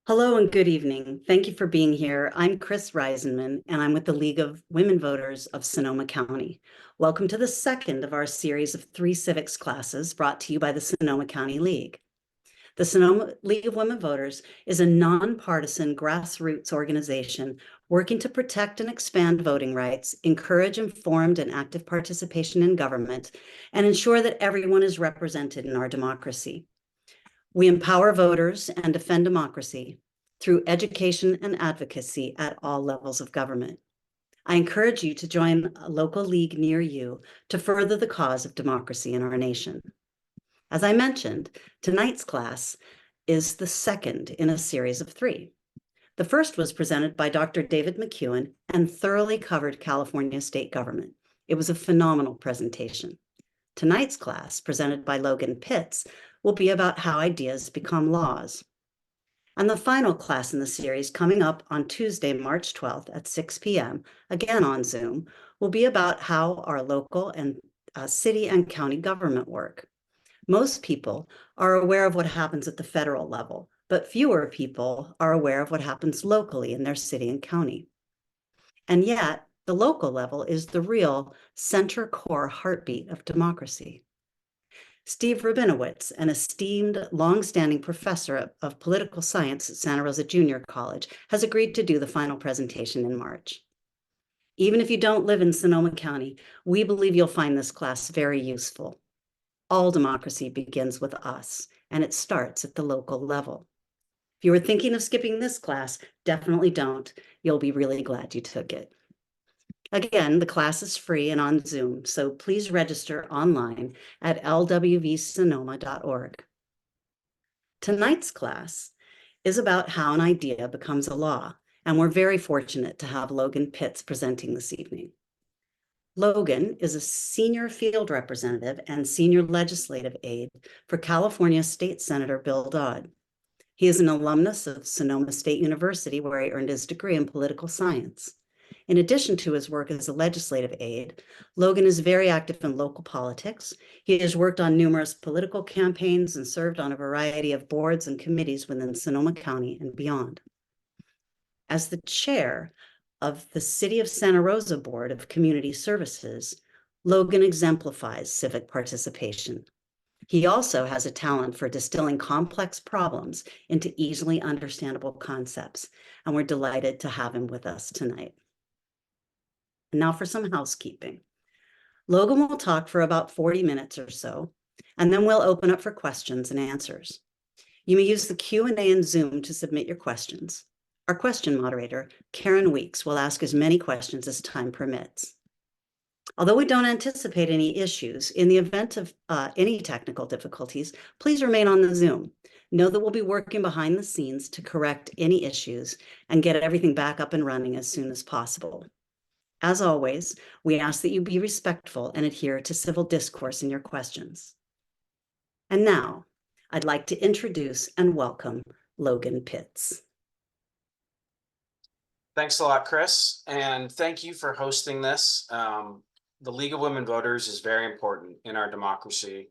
Hello and good evening. Thank you for being here. I'm Chris Reisenman, and I'm with the League of Women Voters of Sonoma County. Welcome to the second of our series of 3 civics classes brought to you by the Sonoma County League. The Sonoma League of Women Voters is a nonpartisan grassroots organization working to protect and expand voting rights, encourage informed and active participation in government, and ensure that everyone is represented in our democracy. We empower voters and defend democracy through education and advocacy at all levels of government. I encourage you to join a local league near you to further the cause of democracy in our nation. As I mentioned, tonight's class is the second in a series of 3. The first was presented by Dr. David McEwen and thoroughly covered California state government. It was a phenomenal presentation. Tonight's class, presented by Logan Pitts, will be about how ideas become laws. And the final class in the series, coming up on Tuesday, March 12th at 6 p.m., again on Zoom, will be about how our local and city and county government work. Most people are aware of what happens at the federal level, but fewer people are aware of what happens locally in their city and county. And yet, the local level is the real center core heartbeat of democracy. Steve Rabinowitz, an esteemed, long-standing professor of political science at Santa Rosa Junior College, has agreed to do the final presentation in March. Even if you don't live in Sonoma County, we believe you'll find this class very useful. All democracy begins with us, and it starts at the local level. If you were thinking of skipping this class, definitely don't. You'll be really glad you took it. Again, the class is free and on Zoom, so please register online at lwvsonoma.org. Tonight's class is about how an idea becomes a law, and we're very fortunate to have Logan Pitts presenting this evening. Logan is a senior field representative and senior legislative aide for California State Senator Bill Dodd. He is an alumnus of Sonoma State University, where he earned his degree in political science. In addition to his work as a legislative aide, Logan is very active in local politics. He has worked on numerous political campaigns and served on a variety of boards and committees within Sonoma County and beyond. As the chair of the City of Santa Rosa Board of Community Services, Logan exemplifies civic participation. He also has a talent for distilling complex problems into easily understandable concepts, and we're delighted to have him with us tonight. And now for some housekeeping. Logan will talk for about 40 minutes or so, and then we'll open up for questions and answers. You may use the Q&A in Zoom to submit your questions. Our question moderator, Karen Weeks, will ask as many questions as time permits. Although we don't anticipate any issues, in the event of any technical difficulties, please remain on the Zoom. Know that we'll be working behind the scenes to correct any issues and get everything back up and running as soon as possible. As always, we ask that you be respectful and adhere to civil discourse in your questions. And now, I'd like to introduce and welcome Logan Pitts. Thanks a lot, Chris, and thank you for hosting this. The League of Women Voters is very important in our democracy.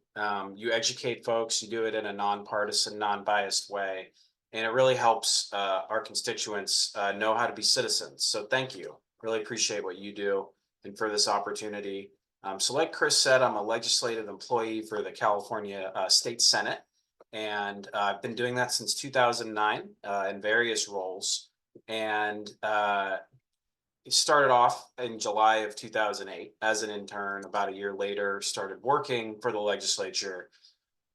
You educate folks, you do it in a nonpartisan, non-biased way, and it really helps our constituents know how to be citizens. So thank you. Really appreciate what you do and for this opportunity. So like Chris said, I'm a legislative employee for the California State Senate, and I've been doing that since 2009 in various roles. And started off in July of 2008 as an intern. About a year later, started working for the legislature.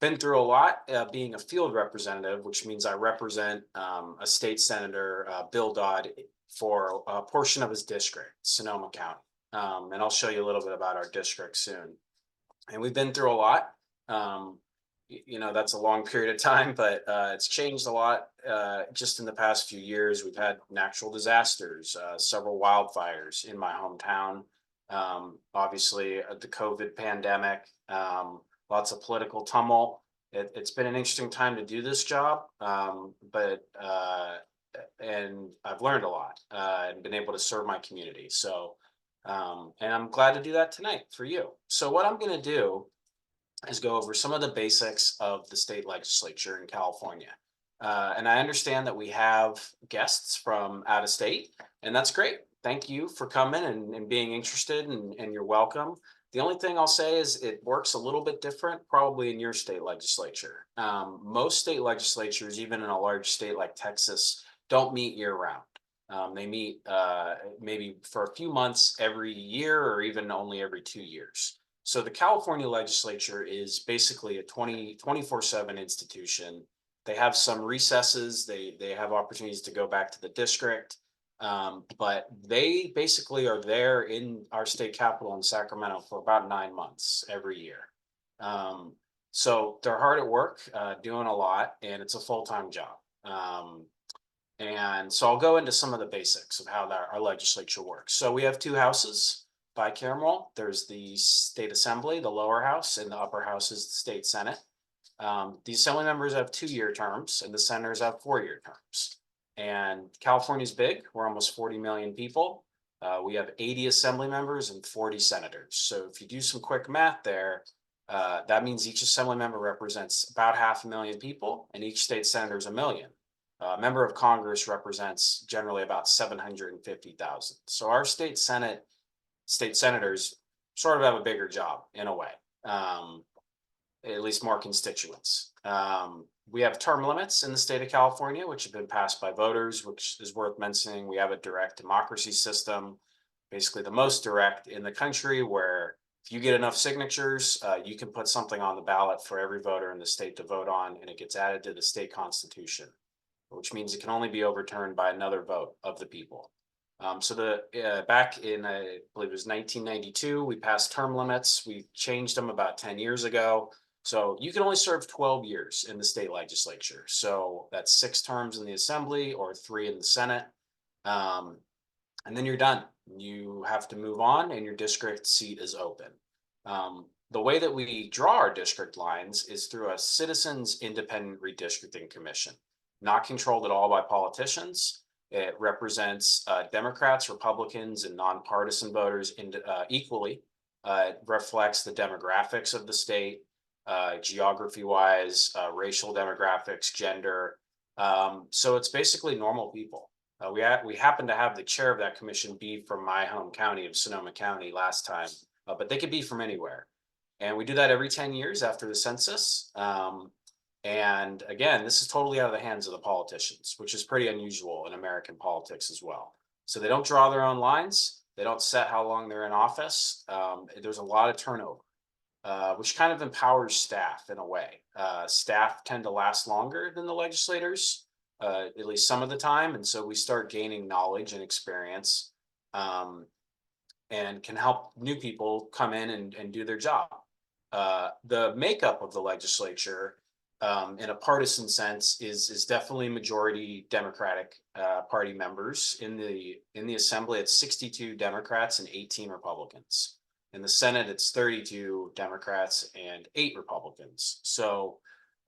Been through a lot, being a field representative, which means I represent a state senator, Bill Dodd, for a portion of his district, Sonoma County. And I'll show you a little bit about our district soon. And we've been through a lot. You know, that's a long period of time, but it's changed a lot just in the past few years. We've had natural disasters, several wildfires in my hometown, obviously the COVID pandemic, lots of political tumult. It's been an interesting time to do this job, and I've learned a lot and been able to serve my community. So, and I'm glad to do that tonight for you. So what I'm going to do is go over some of the basics of the state legislature in California. And I understand that we have guests from out of state, and that's great. Thank you for coming and being interested, and you're welcome. The only thing I'll say is it works a little bit different, probably in your state legislature. Most state legislatures, even in a large state like Texas, don't meet year round. They meet maybe for a few months every year or even only every 2 years. So the California legislature is basically a 24/7 institution. They have some recesses. They have opportunities to go back to the district. But they basically are there in our state capital in Sacramento for about 9 months every year. So they're hard at work, doing a lot, and it's a full-time job. And so I'll go into some of the basics of how our legislature works. So we have two houses, bicameral. There's the state assembly, the lower house, and the upper house is the state senate. The assembly members have 2-year terms and the senators have 4-year terms. And California's big. We're almost 40 million people. We have 80 assembly members and 40 senators. So if you do some quick math there, that means each assembly member represents about 500,000 people and each state senator is 1 million. A member of Congress represents generally about 750,000. So our state senators sort of have a bigger job in a way, at least more constituents. We have term limits in the state of California, which have been passed by voters, which is worth mentioning. We have a direct democracy system, basically the most direct in the country, where if you get enough signatures, you can put something on the ballot for every voter in the state to vote on, and it gets added to the state constitution, which means it can only be overturned by another vote of the people. So back in, I believe it was 1992, we passed term limits. We changed them about 10 years ago. So you can only serve 12 years in the state legislature. So that's 6 terms in the assembly or 3 in the Senate. And then you're done. You have to move on and your district seat is open. The way that we draw our district lines is through a Citizens Independent Redistricting Commission, not controlled at all by politicians. It represents Democrats, Republicans, and nonpartisan voters equally. It reflects the demographics of the state, geography-wise, racial demographics, gender. So it's basically normal people. We happen to have the chair of that commission be from my home county of Sonoma County last time, but they could be from anywhere. And we do that every 10 years after the census. And again, this is totally out of the hands of the politicians, which is pretty unusual in American politics as well. So they don't draw their own lines. They don't set how long they're in office. There's a lot of turnover, which kind of empowers staff in a way. Staff tend to last longer than the legislators, at least some of the time. And so we start gaining knowledge and experience, and can help new people come in and do their job. The makeup of the legislature, in a partisan sense, is definitely majority Democratic Party members. In the assembly, it's 62 Democrats and 18 Republicans. In the Senate, it's 32 Democrats and 8 Republicans. So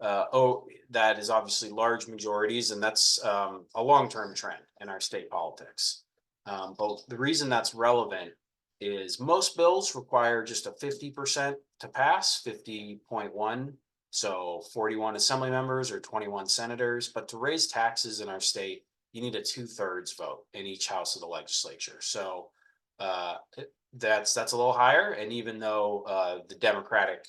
that is obviously large majorities, and that's a long-term trend in our state politics. But the reason that's relevant is most bills require just a 50% to pass, 50.1. So 41 assembly members or 21 senators, but to raise taxes in our state, you need a 2/3 vote in each house of the legislature. So that's a little higher. And even though the Democratic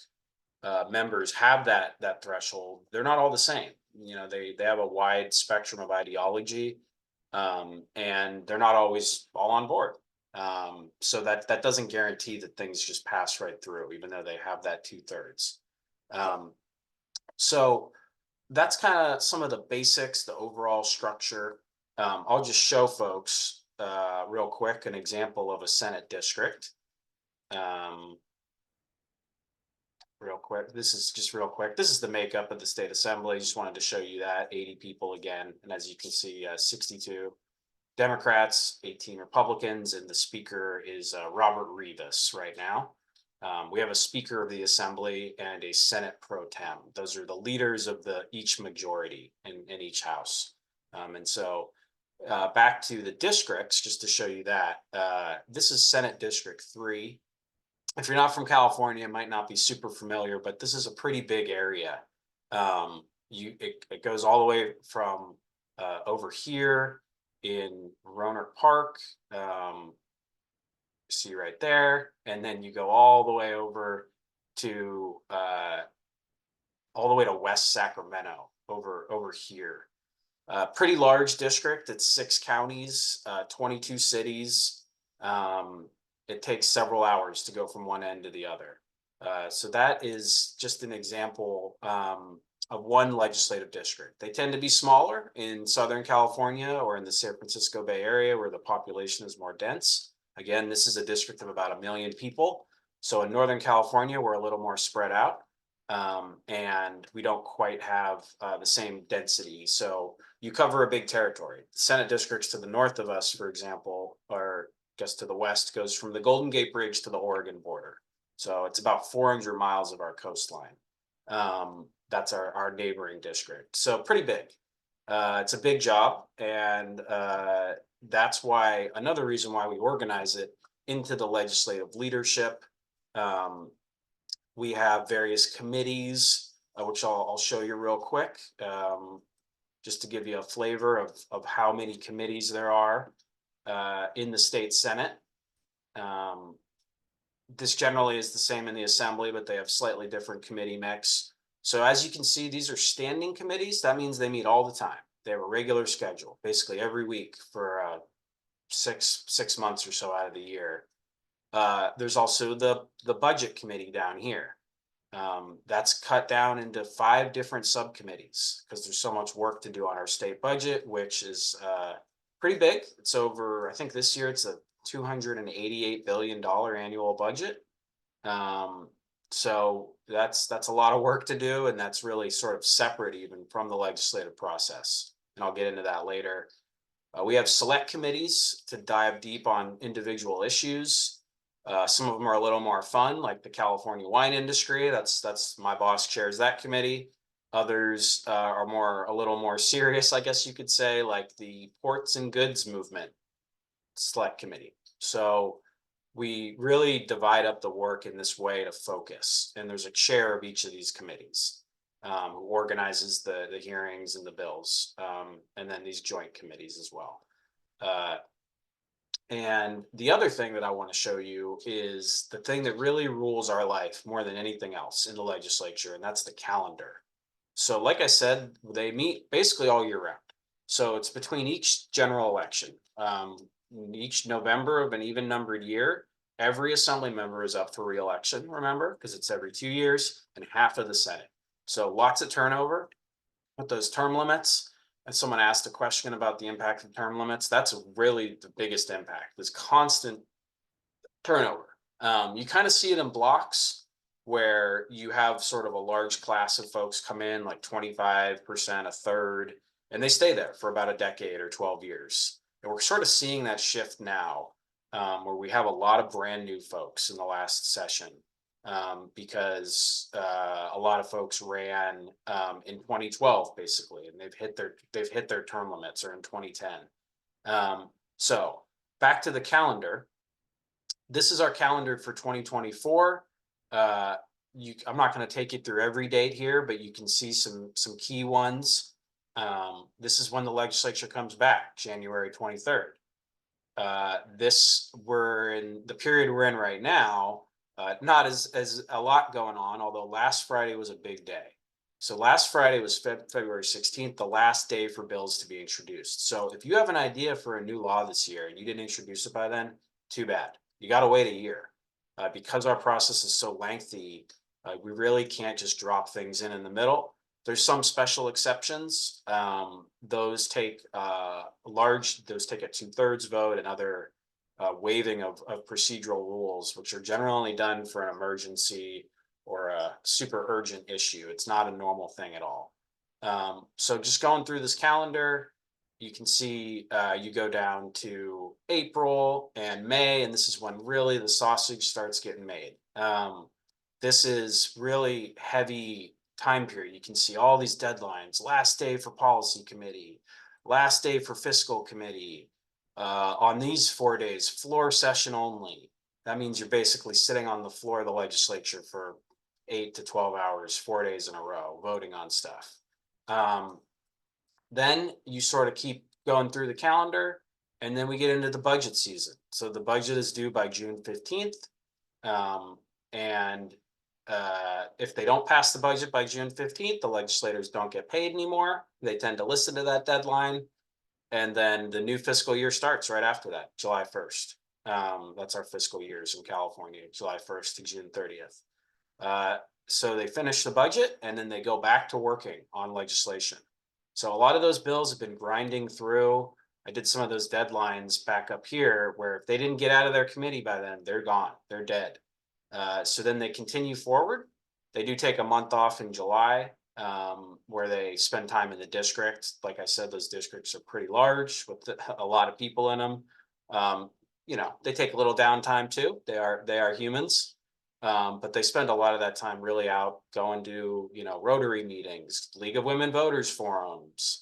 members have that threshold, they're not all the same. You know, they have a wide spectrum of ideology, and they're not always all on board. So that doesn't guarantee that things just pass right through, even though they have that 2/3. So that's kind of some of the basics, the overall structure. I'll just show folks real quick an example of a Senate district. Real quick, this is just real quick. This is the makeup of the state assembly. Just wanted to show you that 80 people again. And as you can see, 62 Democrats, 18 Republicans, and the speaker is Robert Rivas right now. We have a speaker of the assembly and a Senate pro tem. Those are the leaders of each majority in each house. And so back to the districts, just to show you that, this is Senate District 3. If you're not from California, it might not be super familiar, but this is a pretty big area. it goes all the way from over here in Roanoke Park, see right there, and then you go all the way over to West Sacramento over here. Pretty large district. It's 6 counties, 22 cities. It takes several hours to go from one end to the other. So that is just an example of one legislative district. They tend to be smaller in Southern California or in the San Francisco Bay Area where the population is more dense. Again, this is a district of about 1 million people. So in Northern California, we're a little more spread out. And we don't quite have the same density. So you cover a big territory. The Senate districts to the north of us, for example, or just to the west, goes from the Golden Gate Bridge to the Oregon border. So it's about 400 miles of our coastline. That's our neighboring district. So pretty big. It's a big job. And that's why another reason why we organize it into the legislative leadership. We have various committees, which I'll show you real quick, just to give you a flavor of how many committees there are in the state Senate. This generally is the same in the Assembly, but they have slightly different committee mix. So as you can see, these are standing committees. That means they meet all the time. They have a regular schedule, basically every week for six months or so out of the year. There's also the budget committee down here. That's cut down into 5 different subcommittees because there's so much work to do on our state budget, which is pretty big. It's over, I think this year it's a $288 billion annual budget. So that's a lot of work to do, and that's really sort of separate even from the legislative process. And I'll get into that later. We have select committees to dive deep on individual issues. Some of them are a little more fun, like the California wine industry. That's my boss chairs that committee. Others are a little more serious, I guess you could say, like the ports and goods movement select committee. So we really divide up the work in this way to focus. And there's a chair of each of these committees who organizes the hearings and the bills, and then these joint committees as well. And the other thing that I want to show you is the thing that really rules our life more than anything else in the legislature, and that's the calendar. So like I said, they meet basically all year round. So it's between each general election. Each November of an even numbered year, every assembly member is up for re-election, remember, because it's every 2 years, and half of the Senate. So lots of turnover with those term limits. And someone asked a question about the impact of term limits. That's really the biggest impact, this constant turnover. You kind of see it in blocks where you have sort of a large class of folks come in, like 25%, a third, and they stay there for about a decade or 12 years. And we're sort of seeing that shift now, where we have a lot of brand new folks in the last session. Because a lot of folks ran in 2012 basically, and they've hit their term limits, or in 2010. So back to the calendar. This is our calendar for 2024. I'm not going to take you through every date here, but you can see some key ones. This is when the legislature comes back, January 23rd. We're in the period we're in right now. Not as a lot going on, although last Friday was a big day. So last Friday was February 16th, the last day for bills to be introduced. So if you have an idea for a new law this year and you didn't introduce it by then, too bad. You got to wait a year. Because our process is so lengthy, we really can't just drop things in the middle. There's some special exceptions. Those take a 2/3 vote, and other waiving of procedural rules, which are generally done for an emergency or a super urgent issue. It's not a normal thing at all. So just going through this calendar, you can see you go down to April and May, and this is when really the sausage starts getting made. This is really heavy time period. You can see all these deadlines: last day for policy committee, last day for fiscal committee. On these 4 days, floor session only. That means you're basically sitting on the floor of the legislature for 8 to 12 hours, 4 days in a row, voting on stuff. Then you sort of keep going through the calendar, and then we get into the budget season. So the budget is due by June 15th. And if they don't pass the budget by June 15th, the legislators don't get paid anymore. They tend to listen to that deadline. And then the new fiscal year starts right after that, July 1st. That's our fiscal years in California, July 1st to June 30th. So they finish the budget and then they go back to working on legislation. So a lot of those bills have been grinding through. I did some of those deadlines back up here where if they didn't get out of their committee by then, they're gone, they're dead. So then they continue forward. They do take a month off in July, where they spend time in the district. Like I said, those districts are pretty large with a lot of people in them. You know, they take a little downtime too. They are humans. But they spend a lot of that time really out going to, you know, Rotary meetings, League of Women Voters forums,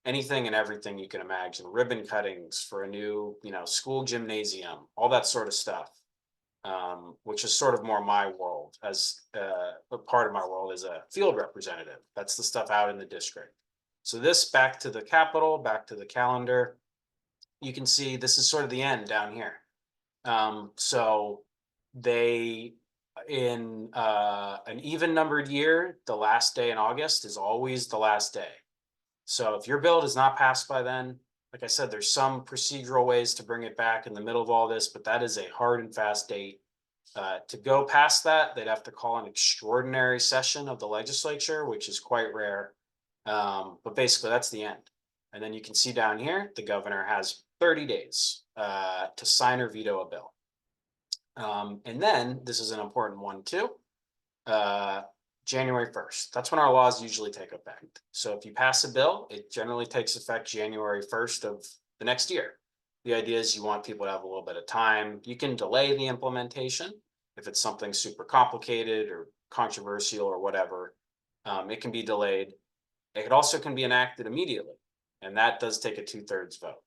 anything and everything you can imagine, ribbon cuttings for a new, you know, school gymnasium, all that sort of stuff, which is sort of more my world as a part of my world as a field representative. That's the stuff out in the district. So this back to the Capitol, back to the calendar, you can see this is sort of the end down here. So they, in an even numbered year, the last day in August is always the last day. So if your bill does not pass by then, like I said, there's some procedural ways to bring it back in the middle of all this, but that is a hard and fast date. To go past that, they'd have to call an extraordinary session of the legislature, which is quite rare. But basically that's the end. And then you can see down here, the governor has 30 days to sign or veto a bill. And then this is an important one too. January 1st. That's when our laws usually take effect. So if you pass a bill, it generally takes effect January 1st of the next year. The idea is you want people to have a little bit of time. You can delay the implementation if it's something super complicated or controversial or whatever. It can be delayed. It also can be enacted immediately, and that does take a 2/3 vote.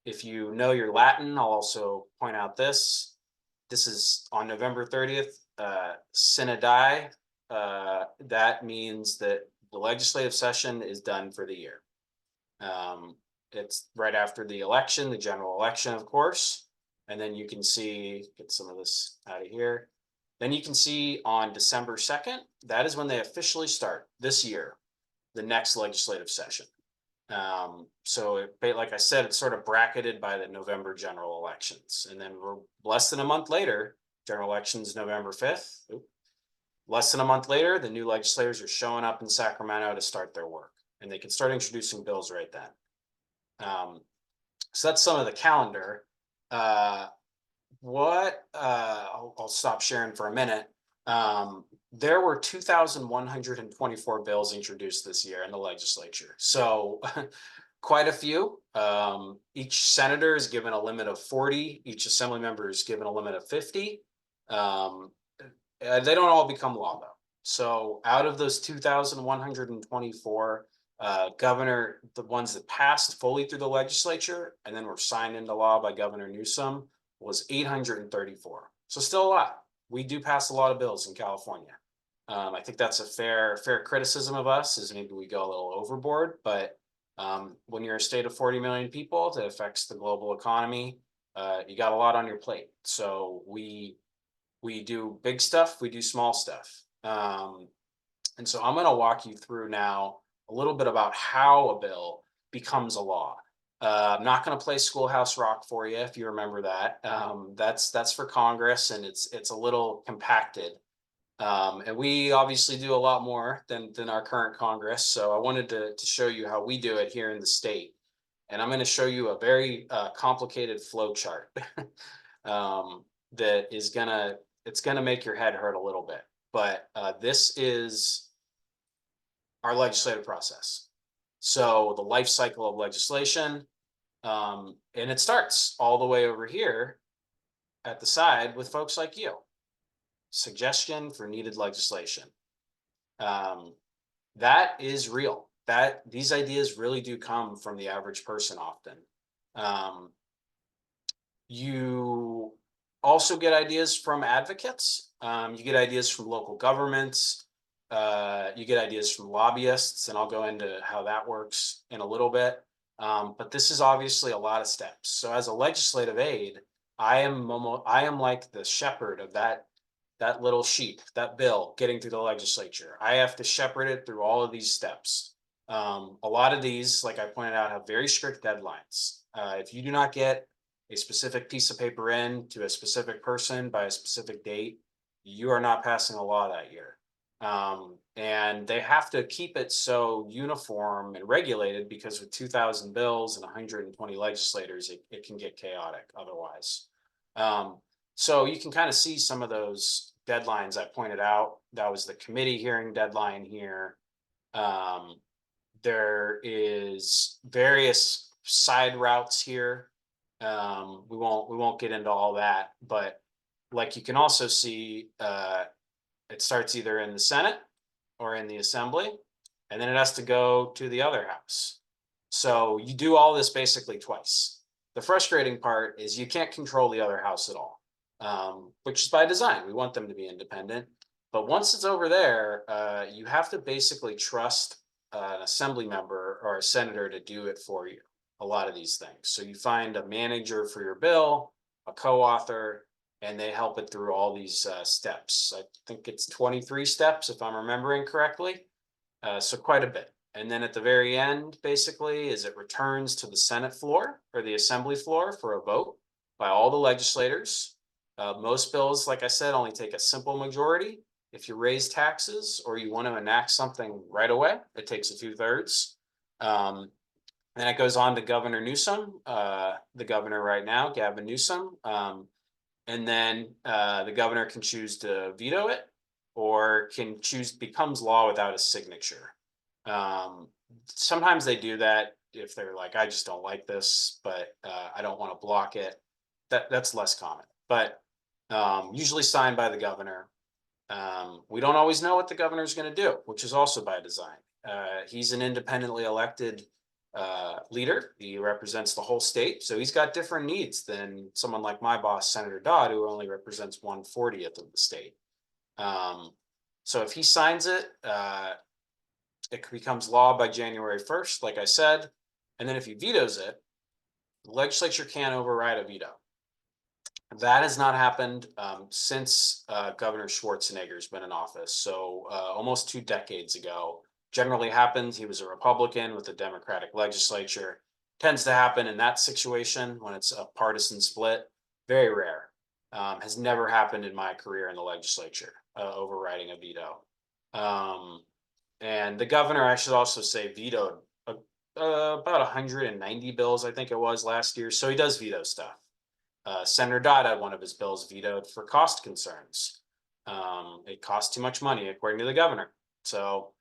If you know your Latin, I'll also point out this. This is on November 30th, sine die. That means that the legislative session is done for the year. It's right after the election, the general election, of course. And then you can see, get some of this out of here. Then you can see on December 2nd, that is when they officially start this year, the next legislative session. So like I said, it's sort of bracketed by the November general elections. And then we're less than a month later, general elections November 5th. Less than a month later, the new legislators are showing up in Sacramento to start their work, and they can start introducing bills right then. So that's some of the calendar. I'll stop sharing for a minute. There were 2,124 bills introduced this year in the legislature. So quite a few. Each senator is given a limit of 40. Each assembly member is given a limit of 50. They don't all become law though. So out of those 2,124, governor, the ones that passed fully through the legislature and then were signed into law by Governor Newsom was 834. So still a lot. We do pass a lot of bills in California. I think that's a fair criticism of us, is maybe we go a little overboard, but when you're a state of 40 million people that affects the global economy, you got a lot on your plate. So we do big stuff, we do small stuff. And so I'm going to walk you through now a little bit about how a bill becomes a law. I'm not going to play Schoolhouse Rock for you, if you remember that. That's for Congress, and it's a little compacted. And we obviously do a lot more than our current Congress. So I wanted to show you how we do it here in the state. And I'm going to show you a very complicated flow chart that is it's gonna make your head hurt a little bit. But this is our legislative process. So the life cycle of legislation, and it starts all the way over here at the side with folks like you. Suggestion for needed legislation. That is real. These ideas really do come from the average person often. You also get ideas from advocates. You get ideas from local governments. You get ideas from lobbyists, and I'll go into how that works in a little bit. But this is obviously a lot of steps. So as a legislative aide, I am like the shepherd of that little sheep, that bill getting through the legislature. I have to shepherd it through all of these steps. A lot of these, like I pointed out, have very strict deadlines. If you do not get a specific piece of paper in to a specific person by a specific date, you are not passing a law that year. And they have to keep it so uniform and regulated, because with 2,000 bills and 120 legislators, it can get chaotic otherwise. So you can kind of see some of those deadlines I pointed out. That was the committee hearing deadline here. There is various side routes here. We won't get into all that, but like you can also see, it starts either in the Senate or in the Assembly, and then it has to go to the other house. So you do all this basically twice. The frustrating part is you can't control the other house at all, which is by design. We want them to be independent. But once it's over there, you have to basically trust an assembly member or a senator to do it for you, a lot of these things. So you find a manager for your bill, a co-author, and they help it through all these steps. I think it's 23 steps, if I'm remembering correctly. So quite a bit. And then at the very end, basically, is it returns to the Senate floor or the Assembly floor for a vote by all the legislators. Most bills, like I said, only take a simple majority. If you raise taxes or you want to enact something right away, it takes a 2/3. Then it goes on to Governor Newsom, the governor right now, Gavin Newsom. And then the governor can choose to veto it, or can choose becomes law without a signature. Sometimes they do that if they're like, I just don't like this, but I don't want to block it. That's less common, but usually signed by the governor. We don't always know what the governor is going to do, which is also by design. He's an independently elected leader. He represents the whole state, so he's got different needs than someone like my boss, Senator Dodd, who only represents 1/40th of the state. So if he signs it, it becomes law by January 1st, like I said. And then if he vetoes it, the legislature can't override a veto. That has not happened since Governor Schwarzenegger's been in office. So almost 2 decades ago. Generally happens. He was a Republican with a Democratic legislature. Tends to happen in that situation when it's a partisan split. Very rare. Has never happened in my career in the legislature, overriding a veto. And the governor, I should also say, vetoed about 190 bills, I think it was last year. So he does veto stuff. Senator Dodd had one of his bills vetoed for cost concerns. It costs too much money, according to the governor. So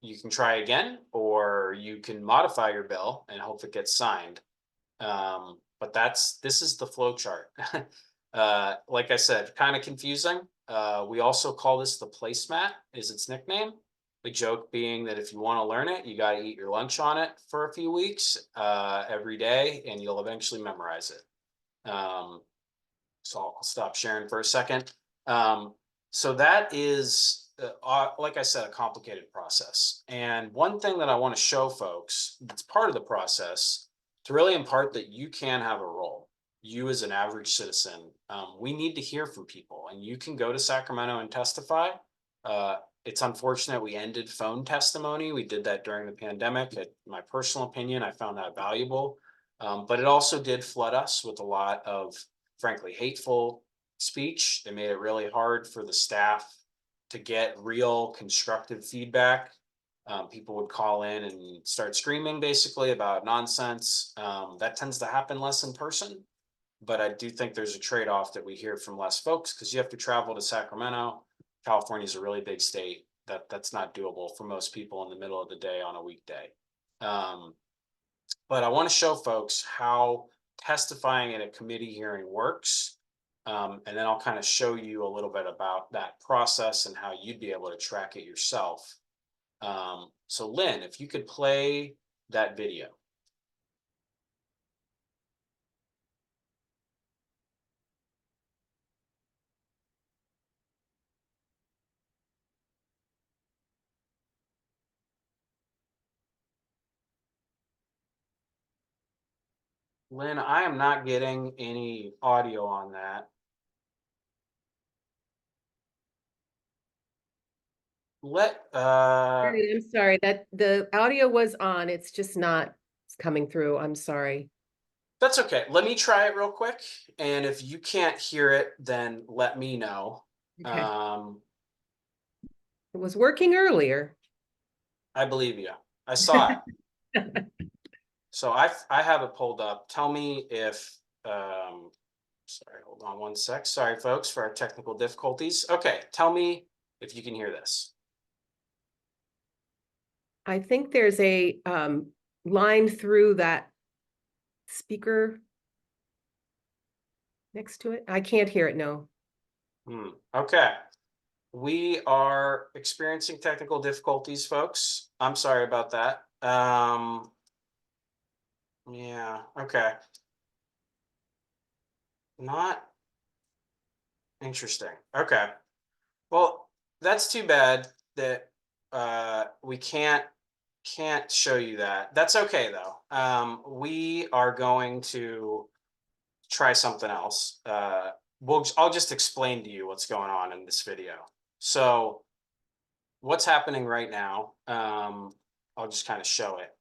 you can try again, or you can modify your bill and hope it gets signed. But this is the flow chart. Like I said, kind of confusing. We also call this the placemat, is its nickname. The joke being that if you want to learn it, you got to eat your lunch on it for a few weeks every day, and you'll eventually memorize it. So I'll stop sharing for a second. So that is, like I said, a complicated process. And one thing that I want to show folks that's part of the process to really impart that you can have a role. You as an average citizen, we need to hear from people, and you can go to Sacramento and testify. It's unfortunate we ended phone testimony. We did that during the pandemic. In my personal opinion, I found that valuable. But it also did flood us with a lot of, frankly, hateful speech. It made it really hard for the staff to get real constructive feedback. People would call in and start screaming basically about nonsense. That tends to happen less in person, but I do think there's a trade-off that we hear from less folks, because you have to travel to Sacramento. California is a really big state. That's not doable for most people in the middle of the day on a weekday. But I want to show folks how testifying at a committee hearing works. And then I'll kind of show you a little bit about that process and how you'd be able to track it yourself. So Lynn, if you could play that video. Lynn, I am not getting any audio on that. Right, I'm sorry that the audio was on. It's just not coming through. I'm sorry. That's okay. Let me try it real quick. And if you can't hear it, then let me know. Okay. It was working earlier. I believe you. I saw it. So I have it pulled up. Tell me if, sorry, hold on one sec. Sorry, folks, for our technical difficulties. Okay, tell me if you can hear this. I think there's a line through that speaker next to it. I can't hear it, no. Okay. We are experiencing technical difficulties, folks. I'm sorry about that. Yeah, okay. Not interesting. Okay. Well, that's too bad that we can't show you that. That's okay though. We are going to try something else. I'll just explain to you what's going on in this video. So what's happening right now, I'll just kind of show it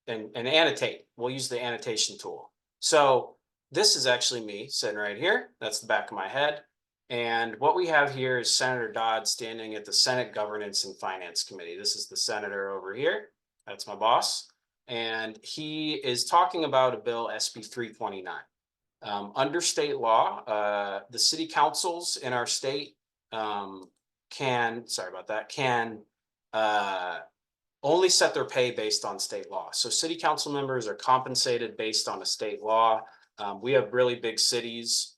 and annotate. We'll use the annotation tool. So this is actually me sitting right here. That's the back of my head. And what we have here is Senator Dodd standing at the Senate Governance and Finance Committee. This is the senator over here. That's my boss. And he is talking about a bill, SB 329. Under state law, the city councils in our state can only set their pay based on state law. So city council members are compensated based on a state law. We have really big cities.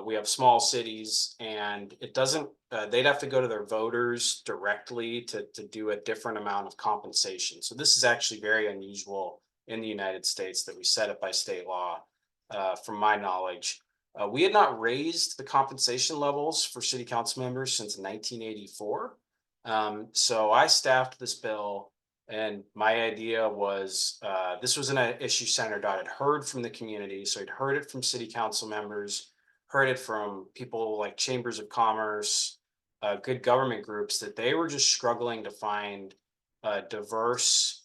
We have small cities, and it doesn't, they'd have to go to their voters directly to do a different amount of compensation. So this is actually very unusual in the United States that we set it by state law, from my knowledge. We had not raised the compensation levels for city council members since 1984. So I staffed this bill, and my idea was this was an issue Senator Dodd had heard from the community. So he'd heard it from city council members, heard it from people like chambers of commerce, good government groups, that they were just struggling to find diverse,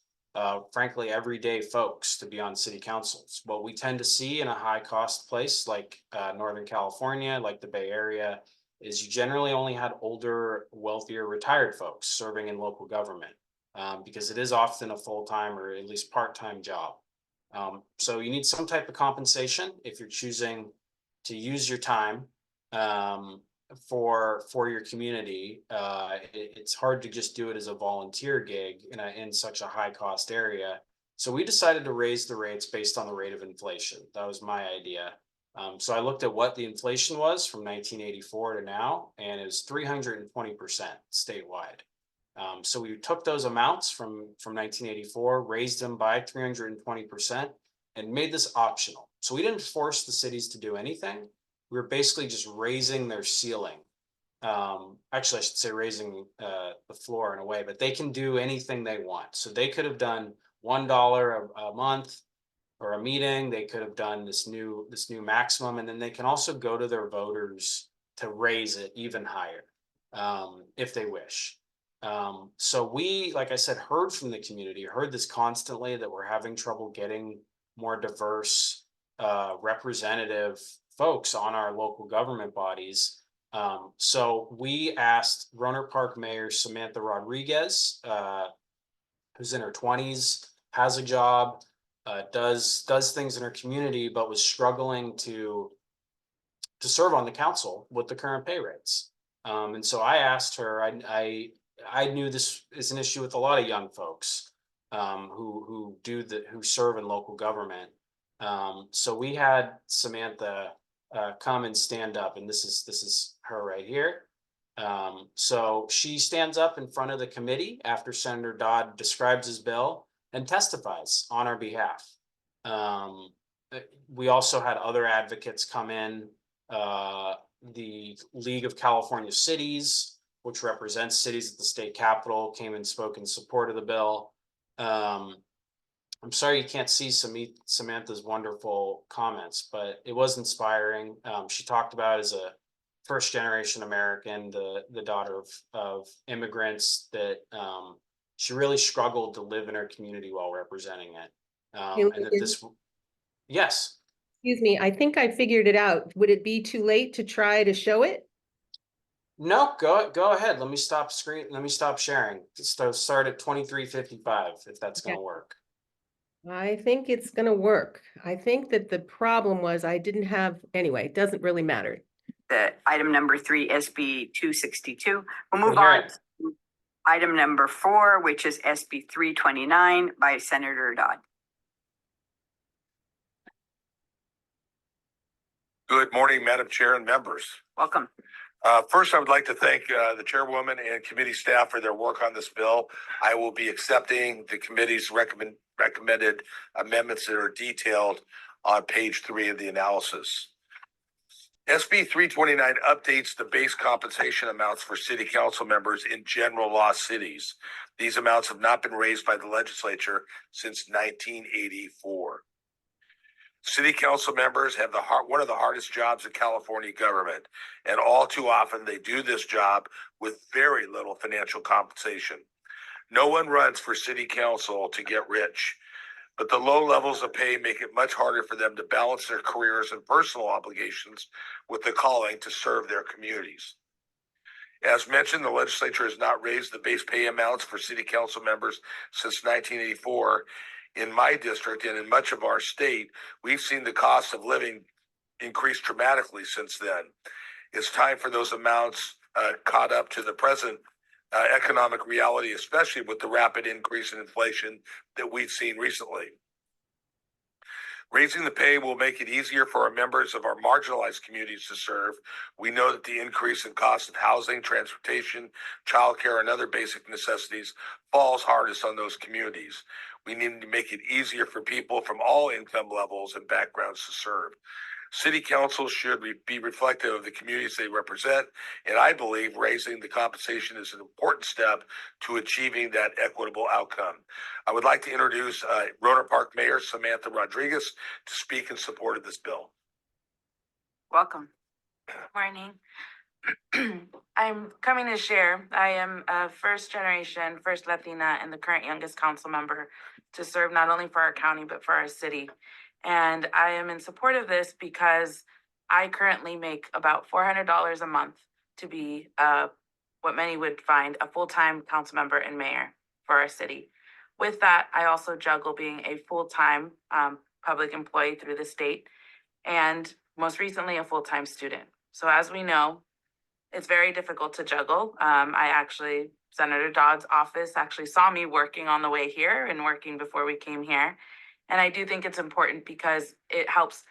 frankly, everyday folks to be on city councils. What we tend to see in a high cost place like Northern California, like the Bay Area, is you generally only had older, wealthier, retired folks serving in local government, because it is often a full-time or at least part-time job. So you need some type of compensation if you're choosing to use your time for your community. It's hard to just do it as a volunteer gig in such a high cost area. So we decided to raise the rates based on the rate of inflation. That was my idea. So I looked at what the inflation was from 1984 to now, and it was 320% statewide. So we took those amounts from 1984, raised them by 320%, and made this optional. So we didn't force the cities to do anything. We were basically just raising their ceiling. Actually, I should say raising the floor in a way, but they can do anything they want. So they could have done $1 a month or a meeting. They could have done this new maximum, and then they can also go to their voters to raise it even higher if they wish. So we, like I said, heard from the community, heard this constantly, that we're having trouble getting more diverse, representative folks on our local government bodies. So we asked Rohnert Park Mayor Samantha Rodriguez, who's in her 20s, has a job, does things in her community, but was struggling to serve on the council with the current pay rates. And so I asked her. I knew this is an issue with a lot of young folks who serve in local government. So we had Samantha come and stand up, and this is her right here. So she stands up in front of the committee after Senator Dodd describes his bill and testifies on our behalf. We also had other advocates come in. The League of California Cities, which represents cities at the state capitol, came and spoke in support of the bill. I'm sorry you can't see Samantha's wonderful comments, but it was inspiring. She talked about as a first generation American, the daughter of immigrants, that she really struggled to live in her community while representing it. And that this, yes. Excuse me, I think I figured it out. Would it be too late to try to show it? No, go ahead. Let me stop sharing. Start at 23:55 if that's Okay. gonna work. I think it's gonna work. I think that the problem was I didn't have, anyway, it doesn't really matter. The item number 3, SB 262. We'll Can move you hear on it? to item number 4, which is SB 329 by Senator Dodd. Good morning, Madam Chair and members. Welcome. First, I would like to thank the chairwoman and committee staff for their work on this bill. I will be accepting the committee's recommended amendments that are detailed on page 3 of the analysis. SB 329 updates the base compensation amounts for city council members in general law cities. These amounts have not been raised by the legislature since 1984. City council members have one of the hardest jobs in California government, and all too often they do this job with very little financial compensation. No one runs for city council to get rich, but the low levels of pay make it much harder for them to balance their careers and personal obligations with the calling to serve their communities. As mentioned, the legislature has not raised the base pay amounts for city council members since 1984. In my district and in much of our state, we've seen the cost of living increase dramatically since then. It's time for those amounts caught up to the present economic reality, especially with the rapid increase in inflation that we've seen recently. Raising the pay will make it easier for our members of our marginalized communities to serve. We know that the increase in cost of housing, transportation, childcare, and other basic necessities falls hardest on those communities. We need to make it easier for people from all income levels and backgrounds to serve. City councils should be reflective of the communities they represent, and I believe raising the compensation is an important step to achieving that equitable outcome. I would like to introduce Rohnert Park Mayor Samantha Rodriguez to speak in support of this bill. Welcome. Morning. I'm coming to share. I am a first generation, first Latina, and the current youngest council member to serve not only for our county, but for our city. And I am in support of this because I currently make about $400 a month to be what many would find a full-time council member and mayor for our city. With that, I also juggle being a full-time public employee through the state and most recently a full-time student. So as we know, it's very difficult to juggle. Senator Dodd's office actually saw me working on the way here and working before we came here. And I do think it's important because it helps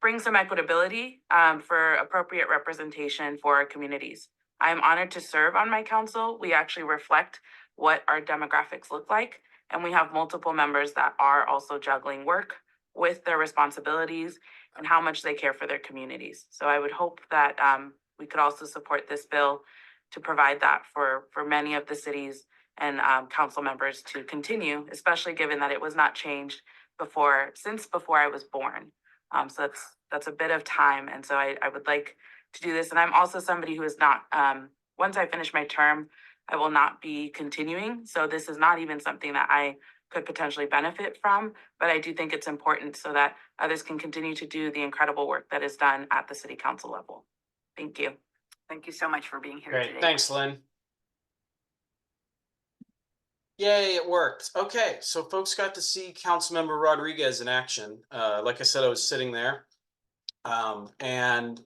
bring some equitability for appropriate representation for our communities. I'm honored to serve on my council. We actually reflect what our demographics look like. And we have multiple members that are also juggling work with their responsibilities and how much they care for their communities. So I would hope that we could also support this bill to provide that for many of the cities and council members to continue, especially given that it was not changed since before I was born. So that's a bit of time. And so I would like to do this. And I'm also somebody who is not, once I finish my term, I will not be continuing. So this is not even something that I could potentially benefit from, but I do think it's important so that others can continue to do the incredible work that is done at the city council level. Thank you. Thank you so much for being here Great, today. thanks, Lynn. Yay, it worked. Okay, so folks got to see Councilmember Rodriguez in action. Like I said, I was sitting there and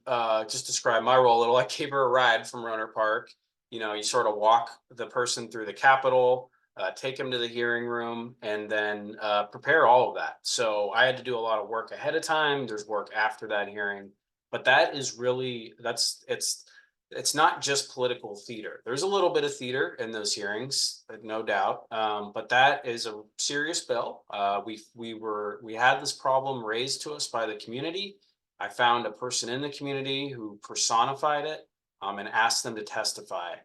just describe my role a little. I gave her a ride from Rohnert Park. You know, you sort of walk the person through the Capitol, take them to the hearing room, and then prepare all of that. So I had to do a lot of work ahead of time. There's work after that hearing, but that is really, it's not just political theater. There's a little bit of theater in those hearings, no doubt. But that is a serious bill. We had this problem raised to us by the community. I found a person in the community who personified it and asked them to testify.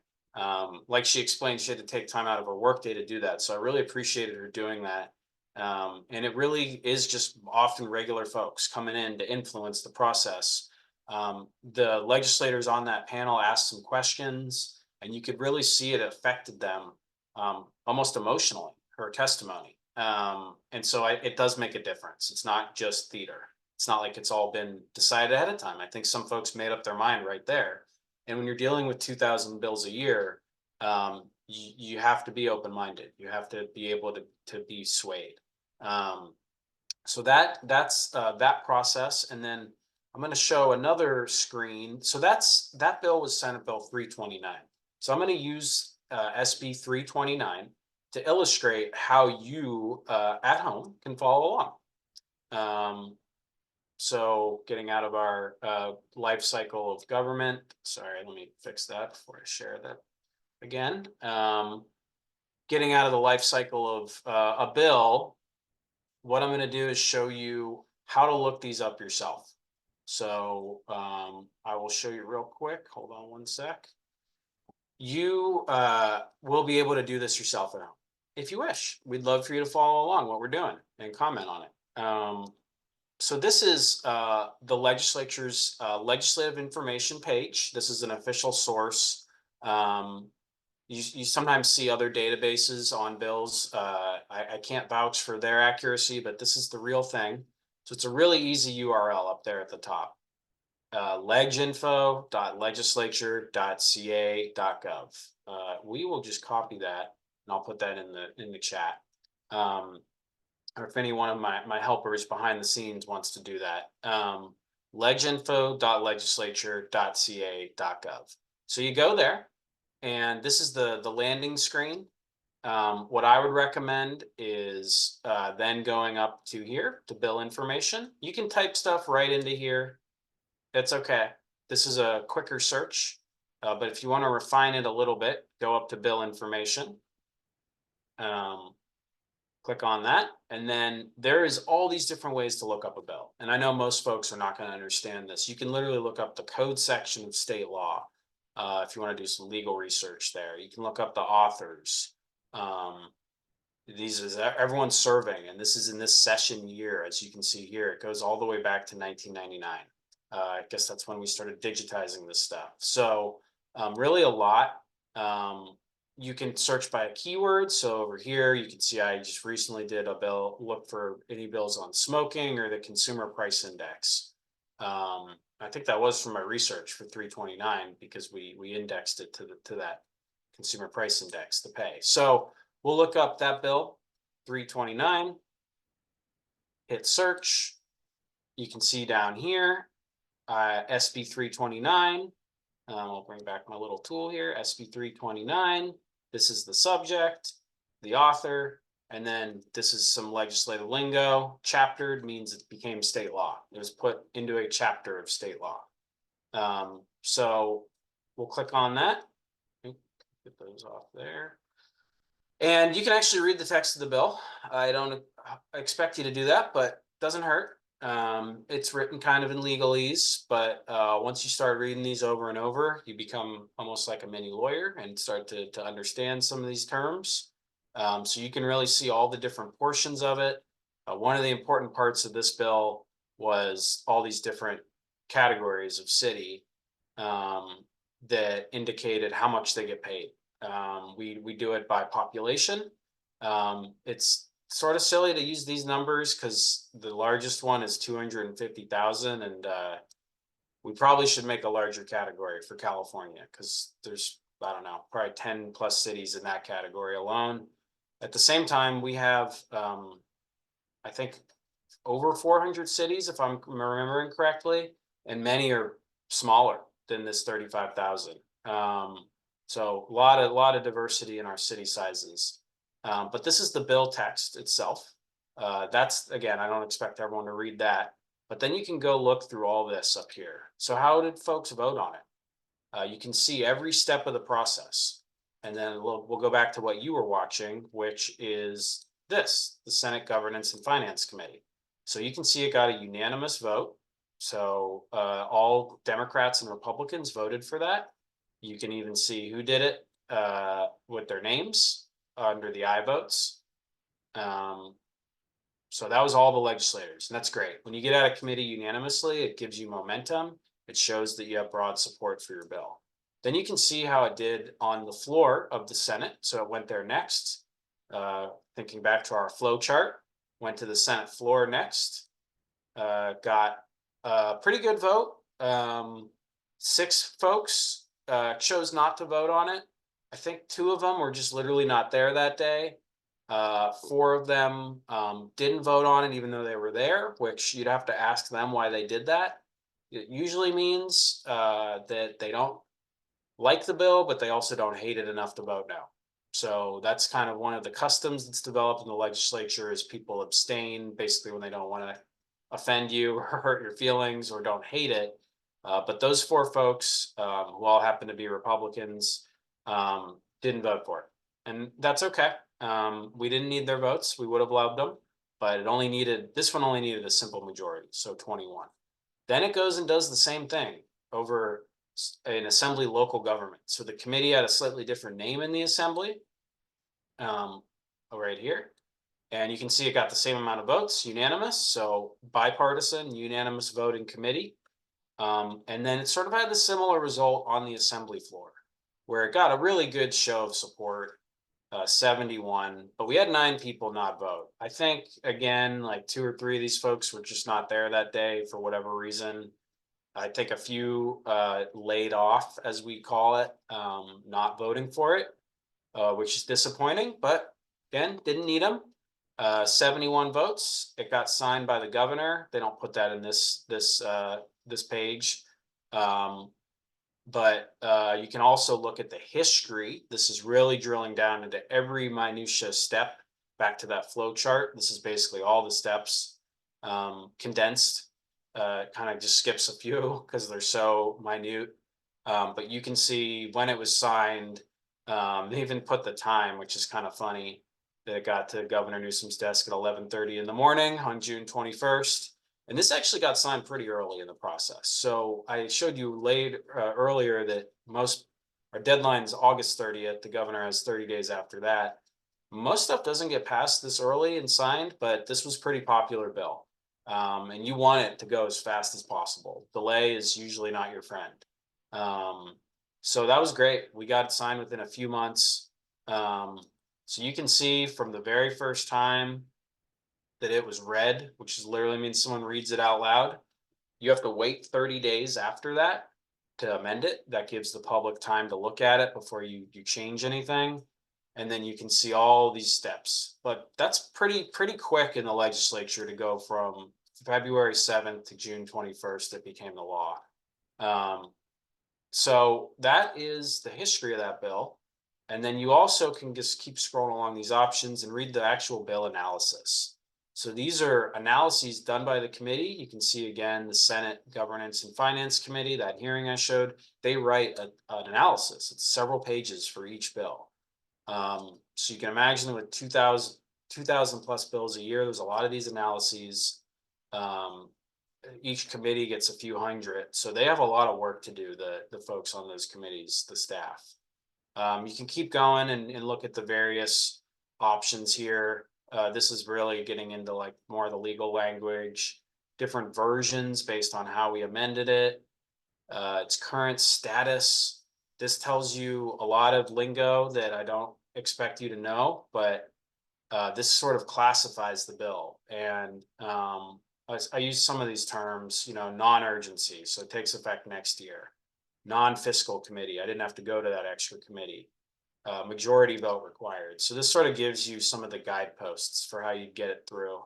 Like she explained, she had to take time out of her workday to do that. So I really appreciated her doing that. And it really is just often regular folks coming in to influence the process. The legislators on that panel asked some questions, and you could really see it affected them almost emotionally, her testimony. And so it does make a difference. It's not just theater. It's not like it's all been decided ahead of time. I think some folks made up their mind right there. And when you're dealing with 2,000 bills a year, you have to be open-minded. You have to be able to be swayed. So that's that process. And then I'm going to show another screen. So that bill was Senate Bill 329. So I'm going to use SB 329 to illustrate how you at home can follow along. So getting out of our life cycle of government. Sorry, let me fix that before I share that again. Getting out of the life cycle of a bill, what I'm going to do is show you how to look these up yourself. So I will show you real quick. Hold on one sec. You will be able to do this yourself at home if you wish. We'd love for you to follow along what we're doing and comment on it. So this is the legislature's legislative information page. This is an official source. You sometimes see other databases on bills. I can't vouch for their accuracy, but this is the real thing. So it's a really easy URL up there at the top. leginfo.legislature.ca.gov. We will just copy that and I'll put that in the chat. Or if any one of my helpers behind the scenes wants to do that, leginfo.legislature.ca.gov. So you go there, and this is the landing screen. What I would recommend is then going up to here to bill information. You can type stuff right into here. That's okay. This is a quicker search, but if you want to refine it a little bit, go up to bill information. Click on that, and then there is all these different ways to look up a bill. And I know most folks are not going to understand this. You can literally look up the code section of state law if you want to do some legal research there. You can look up the authors. These is everyone's serving, and this is in this session year, as you can see here. It goes all the way back to 1999. I guess that's when we started digitizing this stuff. So really a lot. You can search by a keyword. So over here, you can see I just recently did a bill, look for any bills on smoking or the consumer price index. I think that was from my research for 329 because we indexed it to that consumer price index, the pay. So we'll look up that bill, 329, hit search. You can see down here, SB 329. I'll bring back my little tool here, SB 329. This is the subject, the author, and then this is some legislative lingo. Chaptered means it became state law. It was put into a chapter of state law. So we'll click on that. Get those off there. And you can actually read the text of the bill. I don't expect you to do that, but it doesn't hurt. It's written kind of in legalese, but once you start reading these over and over, you become almost like a mini lawyer and start to understand some of these terms. So you can really see all the different portions of it. One of the important parts of this bill was all these different categories of city that indicated how much they get paid. We do it by population. It's sort of silly to use these numbers because the largest one is 250,000, and we probably should make a larger category for California because there's, I don't know, probably 10 plus cities in that category alone. At the same time, we have, I think, over 400 cities, if I'm remembering correctly, and many are smaller than this 35,000. So a lot of diversity in our city sizes. But this is the bill text itself. That's, again, I don't expect everyone to read that, but then you can go look through all this up here. So how did folks vote on it? You can see every step of the process. And then we'll go back to what you were watching, which is this, the Senate Governance and Finance Committee. So you can see it got a unanimous vote. So all Democrats and Republicans voted for that. You can even see who did it with their names under the I votes. So that was all the legislators, and that's great. When you get out of committee unanimously, it gives you momentum. It shows that you have broad support for your bill. Then you can see how it did on the floor of the Senate. So it went there next. Thinking back to our flow chart, went to the Senate floor next. Got a pretty good vote. 6 folks chose not to vote on it. I think 2 of them were just literally not there that day. 4 of them didn't vote on it even though they were there, which you'd have to ask them why they did that. It usually means that they don't like the bill, but they also don't hate it enough to vote no. So that's kind of one of the customs that's developed in the legislature, is people abstain basically when they don't want to offend you or hurt your feelings or don't hate it. But those 4 folks, who all happen to be Republicans, didn't vote for it. And that's okay. We didn't need their votes. We would have loved them, but this one only needed a simple majority, so 21. Then it goes and does the same thing over an assembly local government. So the committee had a slightly different name in the assembly, right here. And you can see it got the same amount of votes, unanimous. So bipartisan, unanimous vote in committee. And then it sort of had the similar result on the assembly floor, where it got a really good show of support, 71, but we had 9 people not vote. I think, again, like 2 or 3 of these folks were just not there that day for whatever reason. I think a few laid off, as we call it, not voting for it, which is disappointing, but again, didn't need them. 71 votes. It got signed by the governor. They don't put that in this page. But you can also look at the history. This is really drilling down into every minutia step back to that flow chart. This is basically all the steps condensed. Kind of just skips a few because they're so minute. But you can see when it was signed. They even put the time, which is kind of funny, that it got to Governor Newsom's desk at 11:30 in the morning on June 21st. And this actually got signed pretty early in the process. So I showed you earlier that our deadline is August 30th. The governor has 30 days after that. Most stuff doesn't get passed this early and signed, but this was a pretty popular bill. And you want it to go as fast as possible. Delay is usually not your friend. So that was great. We got it signed within a few months. So you can see from the very first time that it was read, which literally means someone reads it out loud. You have to wait 30 days after that to amend it. That gives the public time to look at it before you change anything. And then you can see all these steps. But that's pretty quick in the legislature to go from February 7th to June 21st. It became the law. So that is the history of that bill. And then you also can just keep scrolling along these options and read the actual bill analysis. So these are analyses done by the committee. You can see again, the Senate Governance and Finance Committee, that hearing I showed, they write an analysis. It's several pages for each bill. So you can imagine with 2,000 plus bills a year, there's a lot of these analyses. Each committee gets a few hundred. So they have a lot of work to do, the folks on those committees, the staff. You can keep going and look at the various options here. This is really getting into like more of the legal language, different versions based on how we amended it, its current status. This tells you a lot of lingo that I don't expect you to know, but this sort of classifies the bill. And I use some of these terms, non-urgency, so it takes effect next year. Non-fiscal committee, I didn't have to go to that extra committee. Majority vote required. So this sort of gives you some of the guideposts for how you get it through.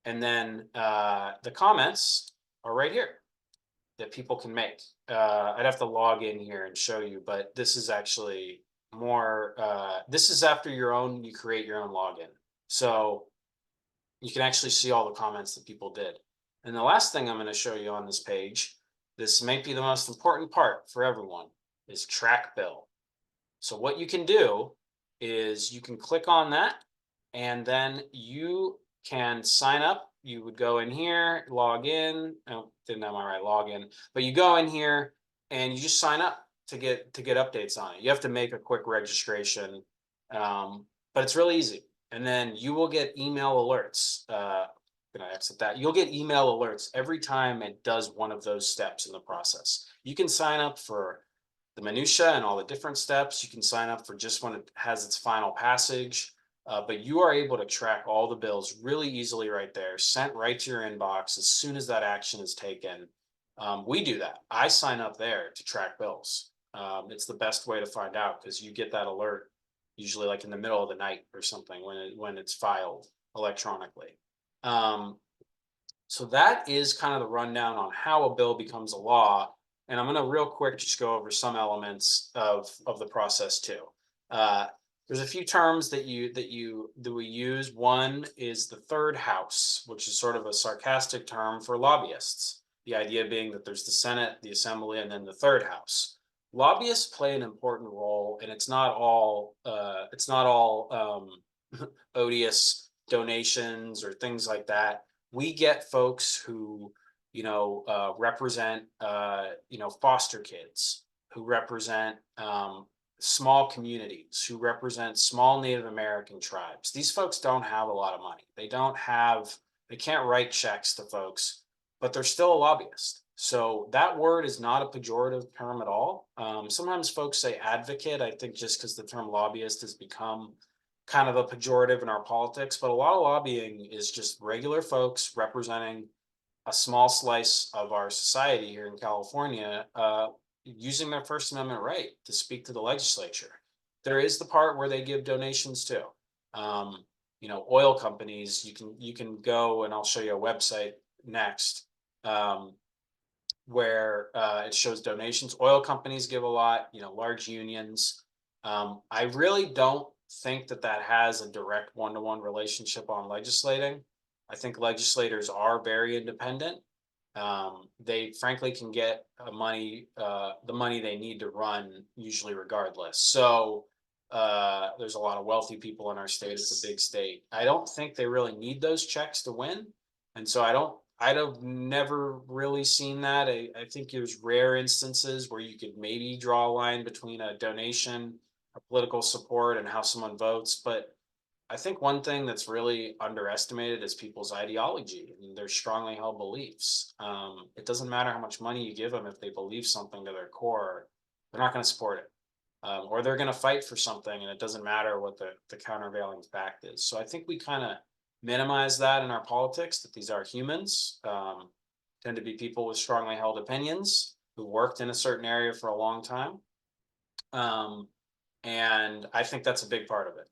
And then the comments are right here that people can make. I'd have to log in here and show you, but this is actually more, this is after you create your own login. So you can actually see all the comments that people did. And the last thing I'm going to show you on this page, this might be the most important part for everyone, is track bill. So what you can do is you can click on that and then you can sign up. You would go in here, log in. Oh, didn't have my right login, but you go in here and you just sign up to get updates on it. You have to make a quick registration, but it's really easy. And then you will get email alerts. Gonna exit that. You'll get email alerts every time it does one of those steps in the process. You can sign up for the minutia and all the different steps. You can sign up for just when it has its final passage. But you are able to track all the bills really easily right there, sent right to your inbox as soon as that action is taken. We do that. I sign up there to track bills. It's the best way to find out because you get that alert usually like in the middle of the night or something when it's filed electronically. So that is kind of the rundown on how a bill becomes a law. And I'm going to real quick just go over some elements of the process too. There's a few terms that we use. One is the third house, which is sort of a sarcastic term for lobbyists. The idea being that there's the Senate, the Assembly, and then the third house. Lobbyists play an important role, and it's not all odious donations or things like that. We get folks who represent foster kids, who represent small communities, who represent small Native American tribes. These folks don't have a lot of money. They can't write checks to folks, but they're still a lobbyist. So that word is not a pejorative term at all. Sometimes folks say advocate, I think just because the term lobbyist has become kind of a pejorative in our politics, but a lot of lobbying is just regular folks representing a small slice of our society here in California, using their First Amendment right to speak to the legislature. There is the part where they give donations too. Oil companies, you can go, and I'll show you a website next, where it shows donations. Oil companies give a lot, large unions. I really don't think that has a direct one-to-one relationship on legislating. I think legislators are very independent. They frankly can get the money they need to run usually regardless. So there's a lot of wealthy people in our state. It's a big state. I don't think they really need those checks to win. And so I've never really seen that. I think there's rare instances where you could maybe draw a line between a donation, or political support, and how someone votes. But I think one thing that's really underestimated is people's ideology and their strongly held beliefs. It doesn't matter how much money you give them. If they believe something to their core, they're not going to support it. Or they're going to fight for something, and it doesn't matter what the countervailing fact is. So I think we kind of minimize that in our politics, that these are humans, tend to be people with strongly held opinions who worked in a certain area for a long time. And I think that's a big part of it.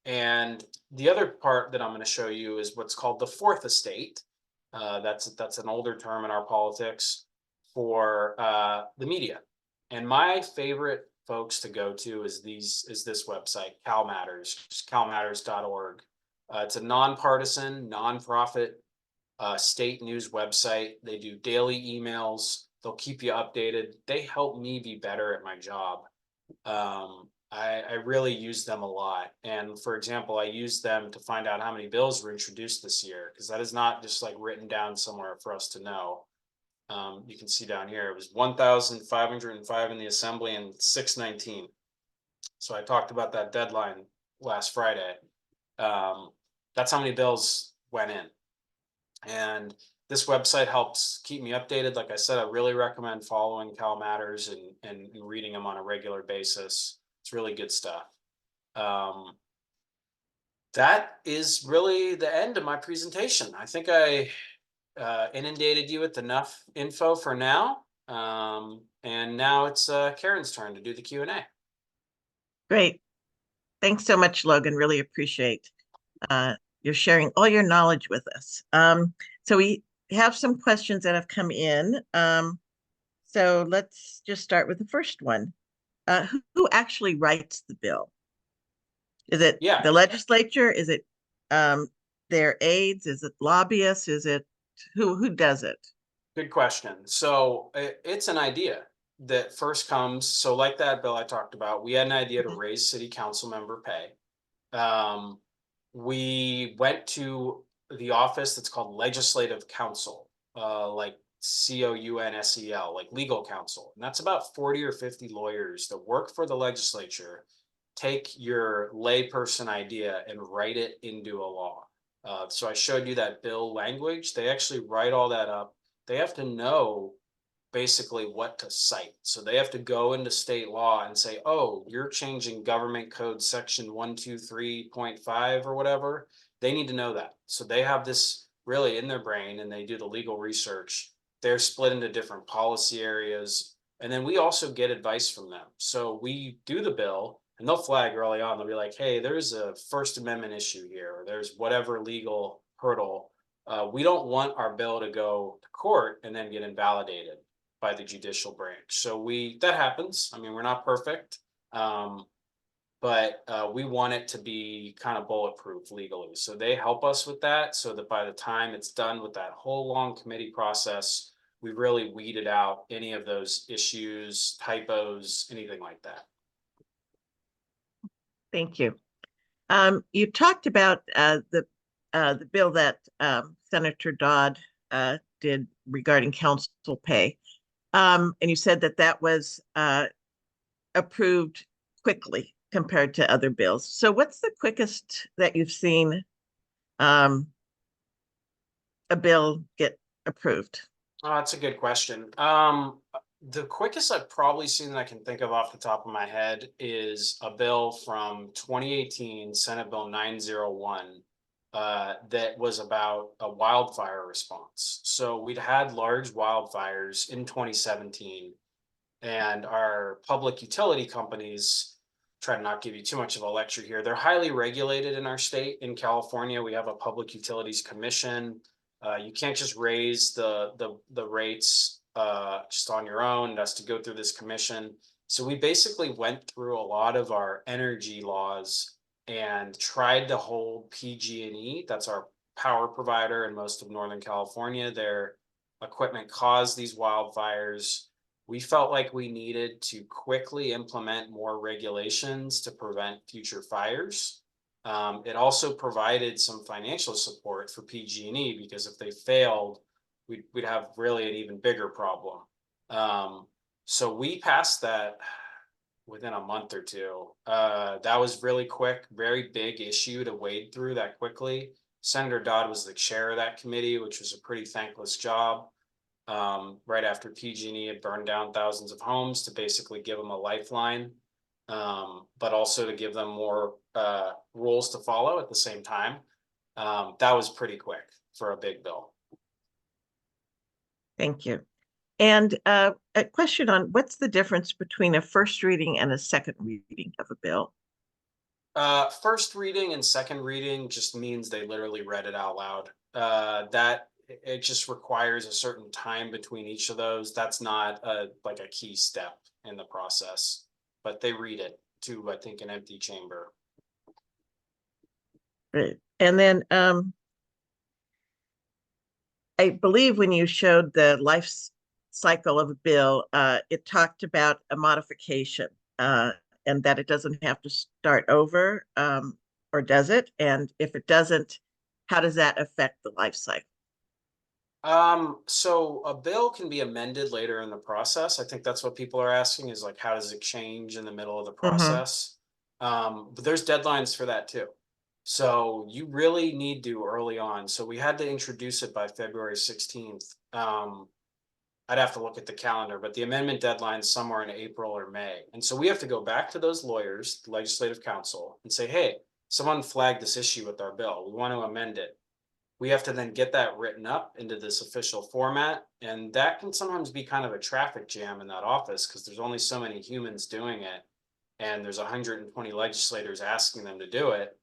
And the other part that I'm going to show you is what's called the fourth estate. That's an older term in our politics for the media. And my favorite folks to go to is this website, CalMatters, just calmatters.org. It's a nonpartisan, nonprofit state news website. They do daily emails. They'll keep you updated. They help me be better at my job. I really use them a lot. And for example, I use them to find out how many bills were introduced this year, because that is not just like written down somewhere for us to know. You can see down here, it was 1,505 in the Assembly and 619. So I talked about that deadline last Friday. That's how many bills went in. And this website helps keep me updated. Like I said, I really recommend following CalMatters and reading them on a regular basis. It's really good stuff. That is really the end of my presentation. I think I inundated you with enough info for now. And now it's Karen's turn to do the Q&A. Great. Thanks so much, Logan. Really appreciate your sharing all your knowledge with us. So we have some questions that have come in. So let's just start with the first one. Who actually writes the bill? Is it the legislature? Is it their aides? Is it lobbyists? Is it who does it? Good question. So it's an idea that first comes. So like that bill I talked about, we had an idea to raise city council member pay. We went to the office that's called Legislative Counsel, like COUNSEL, like legal counsel. And that's about 40 or 50 lawyers that work for the legislature take your layperson idea and write it into a law. So I showed you that bill language. They actually write all that up. They have to know basically what to cite. So they have to go into state law and say, oh, you're changing government code section 123.5 or whatever. They need to know that. So they have this really in their brain and they do the legal research. They're split into different policy areas. And then we also get advice from them. So we do the bill and they'll flag early on. They'll be like, hey, there's a First Amendment issue here, or there's whatever legal hurdle. We don't want our bill to go to court and then get invalidated by the judicial branch. So that happens. I mean, we're not perfect, but we want it to be kind of bulletproof legally. So they help us with that so that by the time it's done with that whole long committee process, we really weeded out any of those issues, typos, anything like that. Thank you. You talked about the bill that Senator Dodd did regarding council pay. And you said that that was approved quickly compared to other bills. So what's the quickest that you've seen a bill get approved? Oh, that's a good question. The quickest I've probably seen that I can think of off the top of my head is a bill from 2018, Senate Bill 901, that was about a wildfire response. So we'd had large wildfires in 2017, and our public utility companies, try to not give you too much of a lecture here, they're highly regulated in our state. In California, we have a Public Utilities Commission. You can't just raise the rates just on your own. It has to go through this commission. So we basically went through a lot of our energy laws and tried to hold PG&E, that's our power provider in most of Northern California. Their equipment caused these wildfires. We felt like we needed to quickly implement more regulations to prevent future fires. It also provided some financial support for PG&E because if they failed, we'd have really an even bigger problem. So we passed that within a month or two. That was really quick, very big issue to wade through that quickly. Senator Dodd was the chair of that committee, which was a pretty thankless job. Right after PG&E had burned down thousands of homes to basically give them a lifeline, but also to give them more rules to follow at the same time. That was pretty quick for a big bill. Thank you. And a question on what's the difference between a first reading and a second reading of a bill? First reading and second reading just means they literally read it out loud. That it just requires a certain time between each of those. That's not like a key step in the process, but they read it to, I think, an empty chamber. Right. And then I believe when you showed the life cycle of a bill, it talked about a modification and that it doesn't have to start over, or does it? And if it doesn't, how does that affect the life cycle? So a bill can be amended later in the process. I think that's what people are asking is like, how does it change in the middle of the process? But there's deadlines for that too. So you really need to early on. So we had to introduce it by February 16th. I'd have to look at the calendar, but the amendment deadline is somewhere in April or May. And so we have to go back to those lawyers, the legislative council, and say, hey, someone flagged this issue with our bill. We want to amend it. We have to then get that written up into this official format. And that can sometimes be kind of a traffic jam in that office because there's only so many humans doing it. And there's 120 legislators asking them to do it.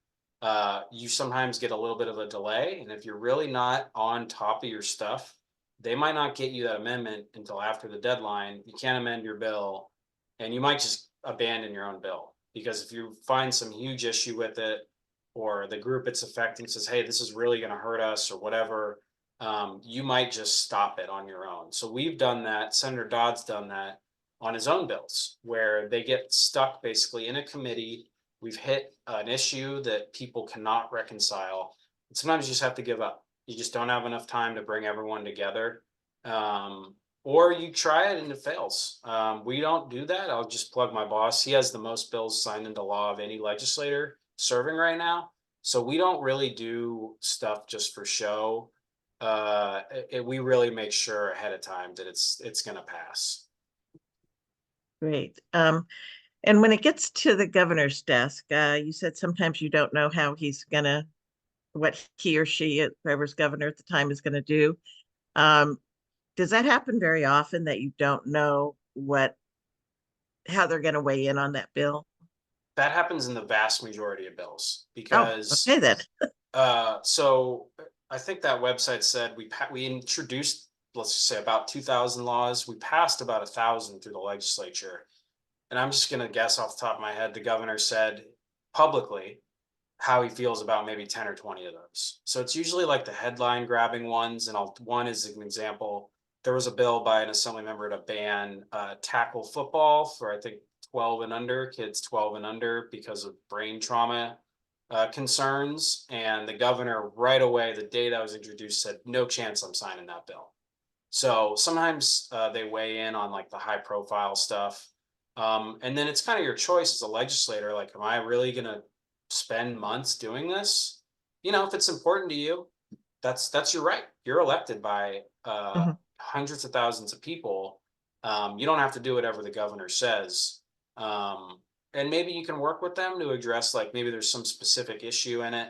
You sometimes get a little bit of a delay. And if you're really not on top of your stuff, they might not get you that amendment until after the deadline. You can't amend your bill and you might just abandon your own bill because if you find some huge issue with it, or the group it's affecting says, hey, this is really going to hurt us or whatever, you might just stop it on your own. So we've done that. Senator Dodd's done that on his own bills where they get stuck basically in a committee. We've hit an issue that people cannot reconcile. And sometimes you just have to give up. You just don't have enough time to bring everyone together. or you try it and it fails. We don't do that. I'll just plug my boss. He has the most bills signed into law of any legislator serving right now. So we don't really do stuff just for show. We really make sure ahead of time that it's going to pass. Great. And when it gets to the governor's desk, you said sometimes you don't know how he's gonna, what he or she, whoever's governor at the time, is gonna do. Does that happen very often, that you don't know how they're gonna weigh in on that bill? That happens in the vast majority of bills Oh, because okay then. so I think that website said we introduced, let's just say, about 2,000 laws. We passed about 1,000 through the legislature. And I'm just going to guess off the top of my head, the governor said publicly how he feels about maybe 10 or 20 of those. So it's usually like the headline grabbing ones. And one is an example. There was a bill by an assembly member to ban tackle football for, I think, 12 and under, kids 12 and under, because of brain trauma concerns. And the governor right away, the day that was introduced, said, no chance I'm signing that bill. So sometimes they weigh in on like the high profile stuff. And then it's kind of your choice as a legislator. Like, am I really going to spend months doing this? You know, if it's important to you, that's your right. You're elected by hundreds of thousands of people. You don't have to do whatever the governor says. And maybe you can work with them to address, like, maybe there's some specific issue in it.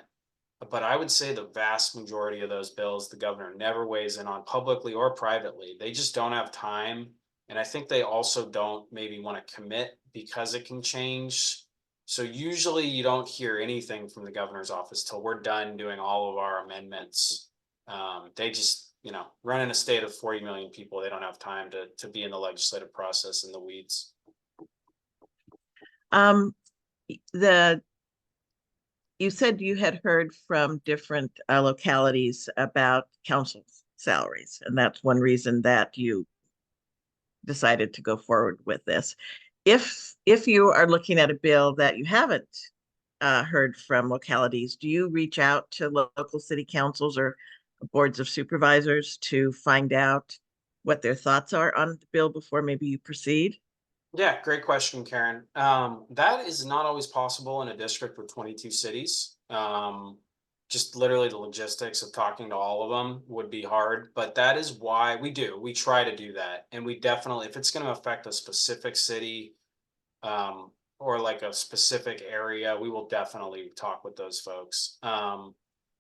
But I would say the vast majority of those bills, the governor never weighs in on publicly or privately. They just don't have time. And I think they also don't maybe want to commit because it can change. So usually you don't hear anything from the governor's office till we're done doing all of our amendments. They just, you know, run in a state of 40 million people. They don't have time to be in the legislative process in the weeds. You said you had heard from different localities about council salaries, and that's one reason that you decided to go forward with this. If you are looking at a bill that you haven't heard from localities, do you reach out to local city councils or boards of supervisors to find out what their thoughts are on the bill before maybe you proceed? Yeah, great question, Karen. That is not always possible in a district with 22 cities. Just literally the logistics of talking to all of them would be hard, but that is why we try to do that. And we definitely, if it's going to affect a specific city, or like a specific area, we will definitely talk with those folks.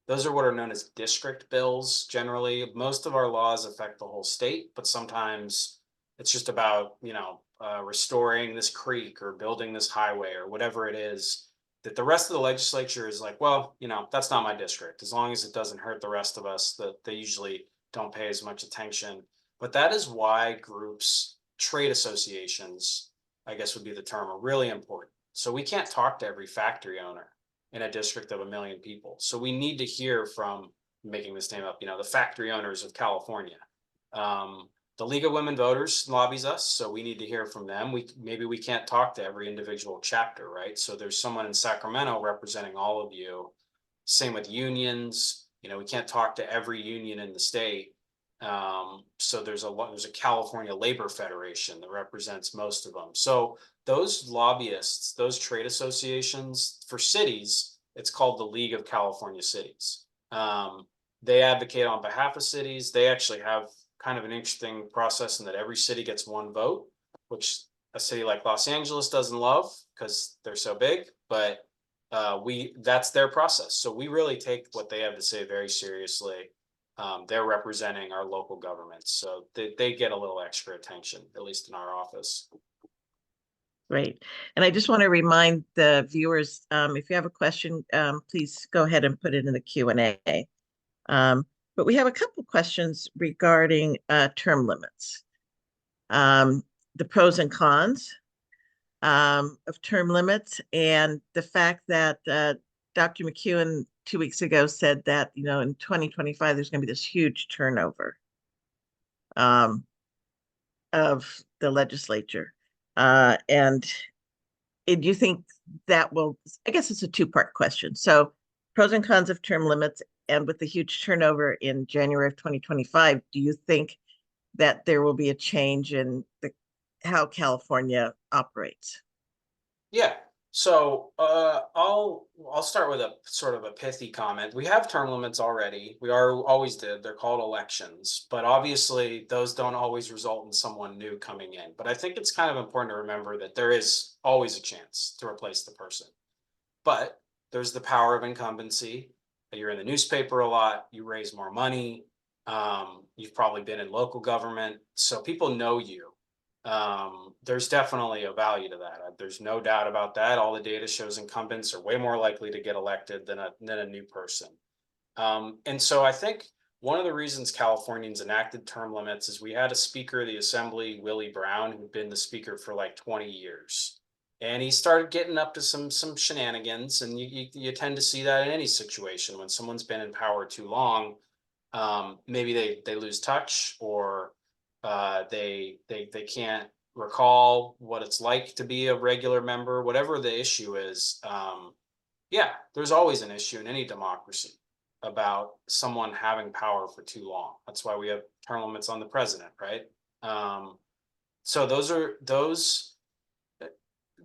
Those are what are known as district bills. Generally, most of our laws affect the whole state, but sometimes it's just about, restoring this creek or building this highway or whatever it is, that the rest of the legislature is like, well, that's not my district. As long as it doesn't hurt the rest of us, that they usually don't pay as much attention. But that is why groups, trade associations, I guess would be the term, are really important. So we can't talk to every factory owner in a district of 1 million people. So we need to hear from, making this name up, the factory owners of California. The League of Women Voters lobbies us, so we need to hear from them. Maybe we can't talk to every individual chapter, right? So there's someone in Sacramento representing all of you. Same with unions. We can't talk to every union in the state. So there's a California Labor Federation that represents most of them. So those lobbyists, those trade associations for cities, it's called the League of California Cities. They advocate on behalf of cities. They actually have kind of an interesting process in that every city gets one vote, which a city like Los Angeles doesn't love because they're so big, but that's their process. So we really take what they have to say very seriously. They're representing our local governments, so they get a little extra attention, at least in our office. Great. And I just want to remind the viewers, if you have a question, please go ahead and put it in the Q&A. But we have a couple questions regarding term limits. The pros and cons of term limits, and the fact that Dr. McEwen 2 weeks ago said that, in 2025, there's going to be this huge turnover of the legislature. And do you think that will, I guess it's a two-part question. So pros and cons of term limits, and with the huge turnover in January of 2025, do you think that there will be a change in how California operates? Yeah, so I'll start with a sort of a pithy comment. We have term limits already. We always did. They're called elections, but obviously those don't always result in someone new coming in. But I think it's kind of important to remember that there is always a chance to replace the person. But there's the power of incumbency. You're in the newspaper a lot, you raise more money. You've probably been in local government, so people know you. There's definitely a value to that. There's no doubt about that. All the data shows incumbents are way more likely to get elected than a new person. And so I think one of the reasons Californians enacted term limits is we had a Speaker of the Assembly, Willie Brown, who'd been the Speaker for like 20 years. And he started getting up to some shenanigans, and you tend to see that in any situation when someone's been in power too long. Maybe they lose touch, or they can't recall what it's like to be a regular member. Whatever the issue is, yeah, there's always an issue in any democracy about someone having power for too long. That's why we have term limits on the president, right? So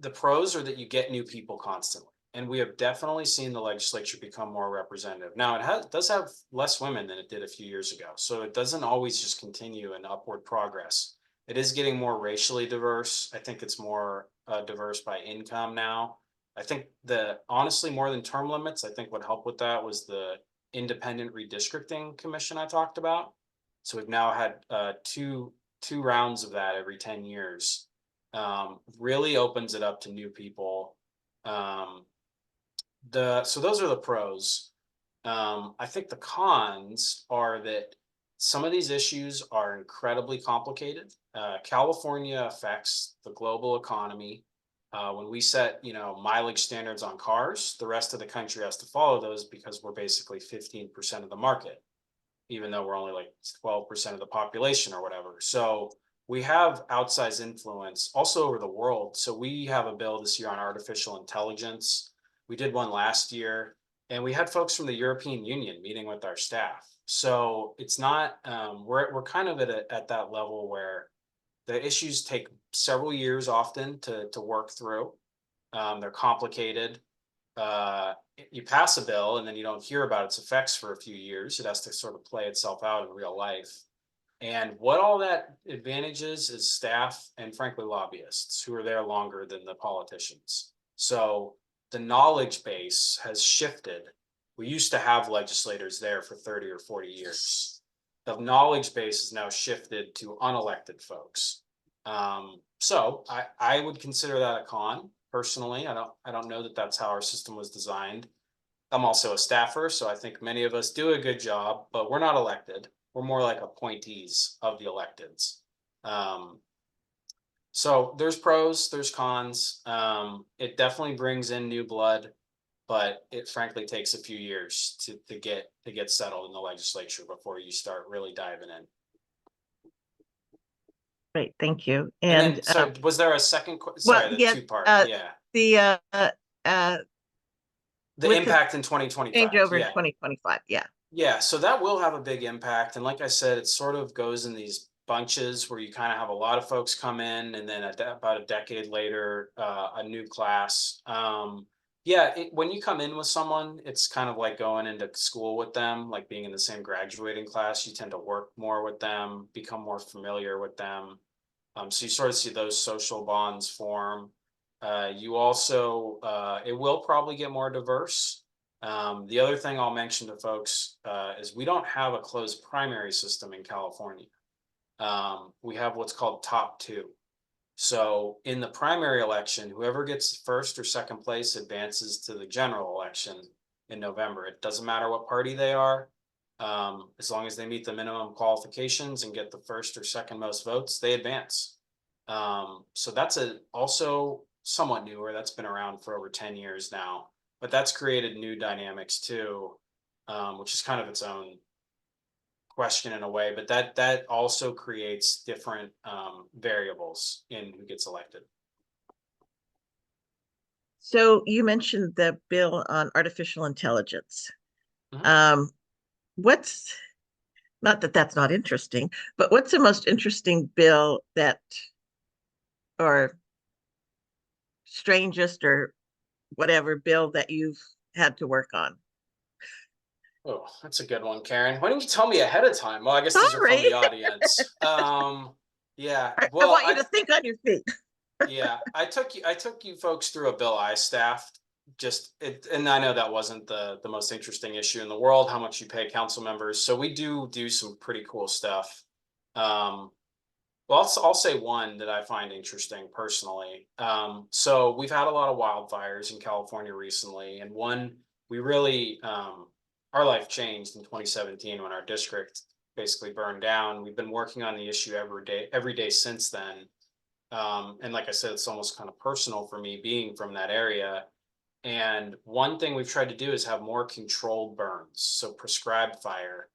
the pros are that you get new people constantly, and we have definitely seen the legislature become more representative. Now, it does have less women than it did a few years ago, so it doesn't always just continue in upward progress. It is getting more racially diverse. I think it's more diverse by income now. I think honestly, more than term limits, I think what helped with that was the independent redistricting commission I talked about. So we've now had two rounds of that every 10 years. Really opens it up to new people. So those are the pros. I think the cons are that some of these issues are incredibly complicated. California affects the global economy. When we set, mileage standards on cars, the rest of the country has to follow those because we're basically 15% of the market, even though we're only like 12% of the population or whatever. So we have outsized influence also over the world. So we have a bill this year on artificial intelligence. We did one last year, and we had folks from the European Union meeting with our staff. So it's not, we're kind of at that level where the issues take several years often to work through. They're complicated. You pass a bill and then you don't hear about its effects for a few years. It has to sort of play itself out in real life. And what all that advantages is staff and frankly lobbyists who are there longer than the politicians. So the knowledge base has shifted. We used to have legislators there for 30 or 40 years. The knowledge base is now shifted to unelected folks. So I would consider that a con personally. I don't know that that's how our system was designed. I'm also a staffer, so I think many of us do a good job, but we're not elected. We're more like appointees of the electeds. So there's pros, there's cons. It definitely brings in new blood, but it frankly takes a few years to get settled in the legislature before you start really diving in. Great, thank you. And then, so was there a second? Sorry, the two-part. Yeah. The impact in 2025. Changeover in 2025. Yeah. Yeah, so that will have a big impact. And like I said, it sort of goes in these bunches where you kind of have a lot of folks come in, and then about a decade later, a new class. When you come in with someone, it's kind of like going into school with them, like being in the same graduating class. You tend to work more with them, become more familiar with them. So you sort of see those social bonds form. You also, it will probably get more diverse. The other thing I'll mention to folks is we don't have a closed primary system in California. We have what's called top two. So in the primary election, whoever gets first or second place advances to the general election in November. It doesn't matter what party they are. As long as they meet the minimum qualifications and get the first or second most votes, they advance. So that's also somewhat newer. That's been around for over 10 years now. But that's created new dynamics too, which is kind of its own question in a way. But that also creates different variables in who gets elected. So you mentioned the bill on artificial intelligence. Mm-hmm. not that that's not interesting, but what's the most interesting bill that, or strangest or whatever bill that you've had to work on? Oh, that's a good one, Karen. Why didn't you tell me ahead of time? Well, I guess these are from Sorry. the audience. Yeah. I Well, want you to think on your feet. yeah, I took you folks through a bill I staffed. Just it, and I know that wasn't the most interesting issue in the world, how much you pay council members. So we do some pretty cool stuff. Well, I'll say one that I find interesting personally. So we've had a lot of wildfires in California recently, and one we really our life changed in 2017 when our district basically burned down. We've been working on the issue every day since then. And like I said, it's almost kind of personal for me being from that area. And one thing we've tried to do is have more controlled burns, so prescribed fire,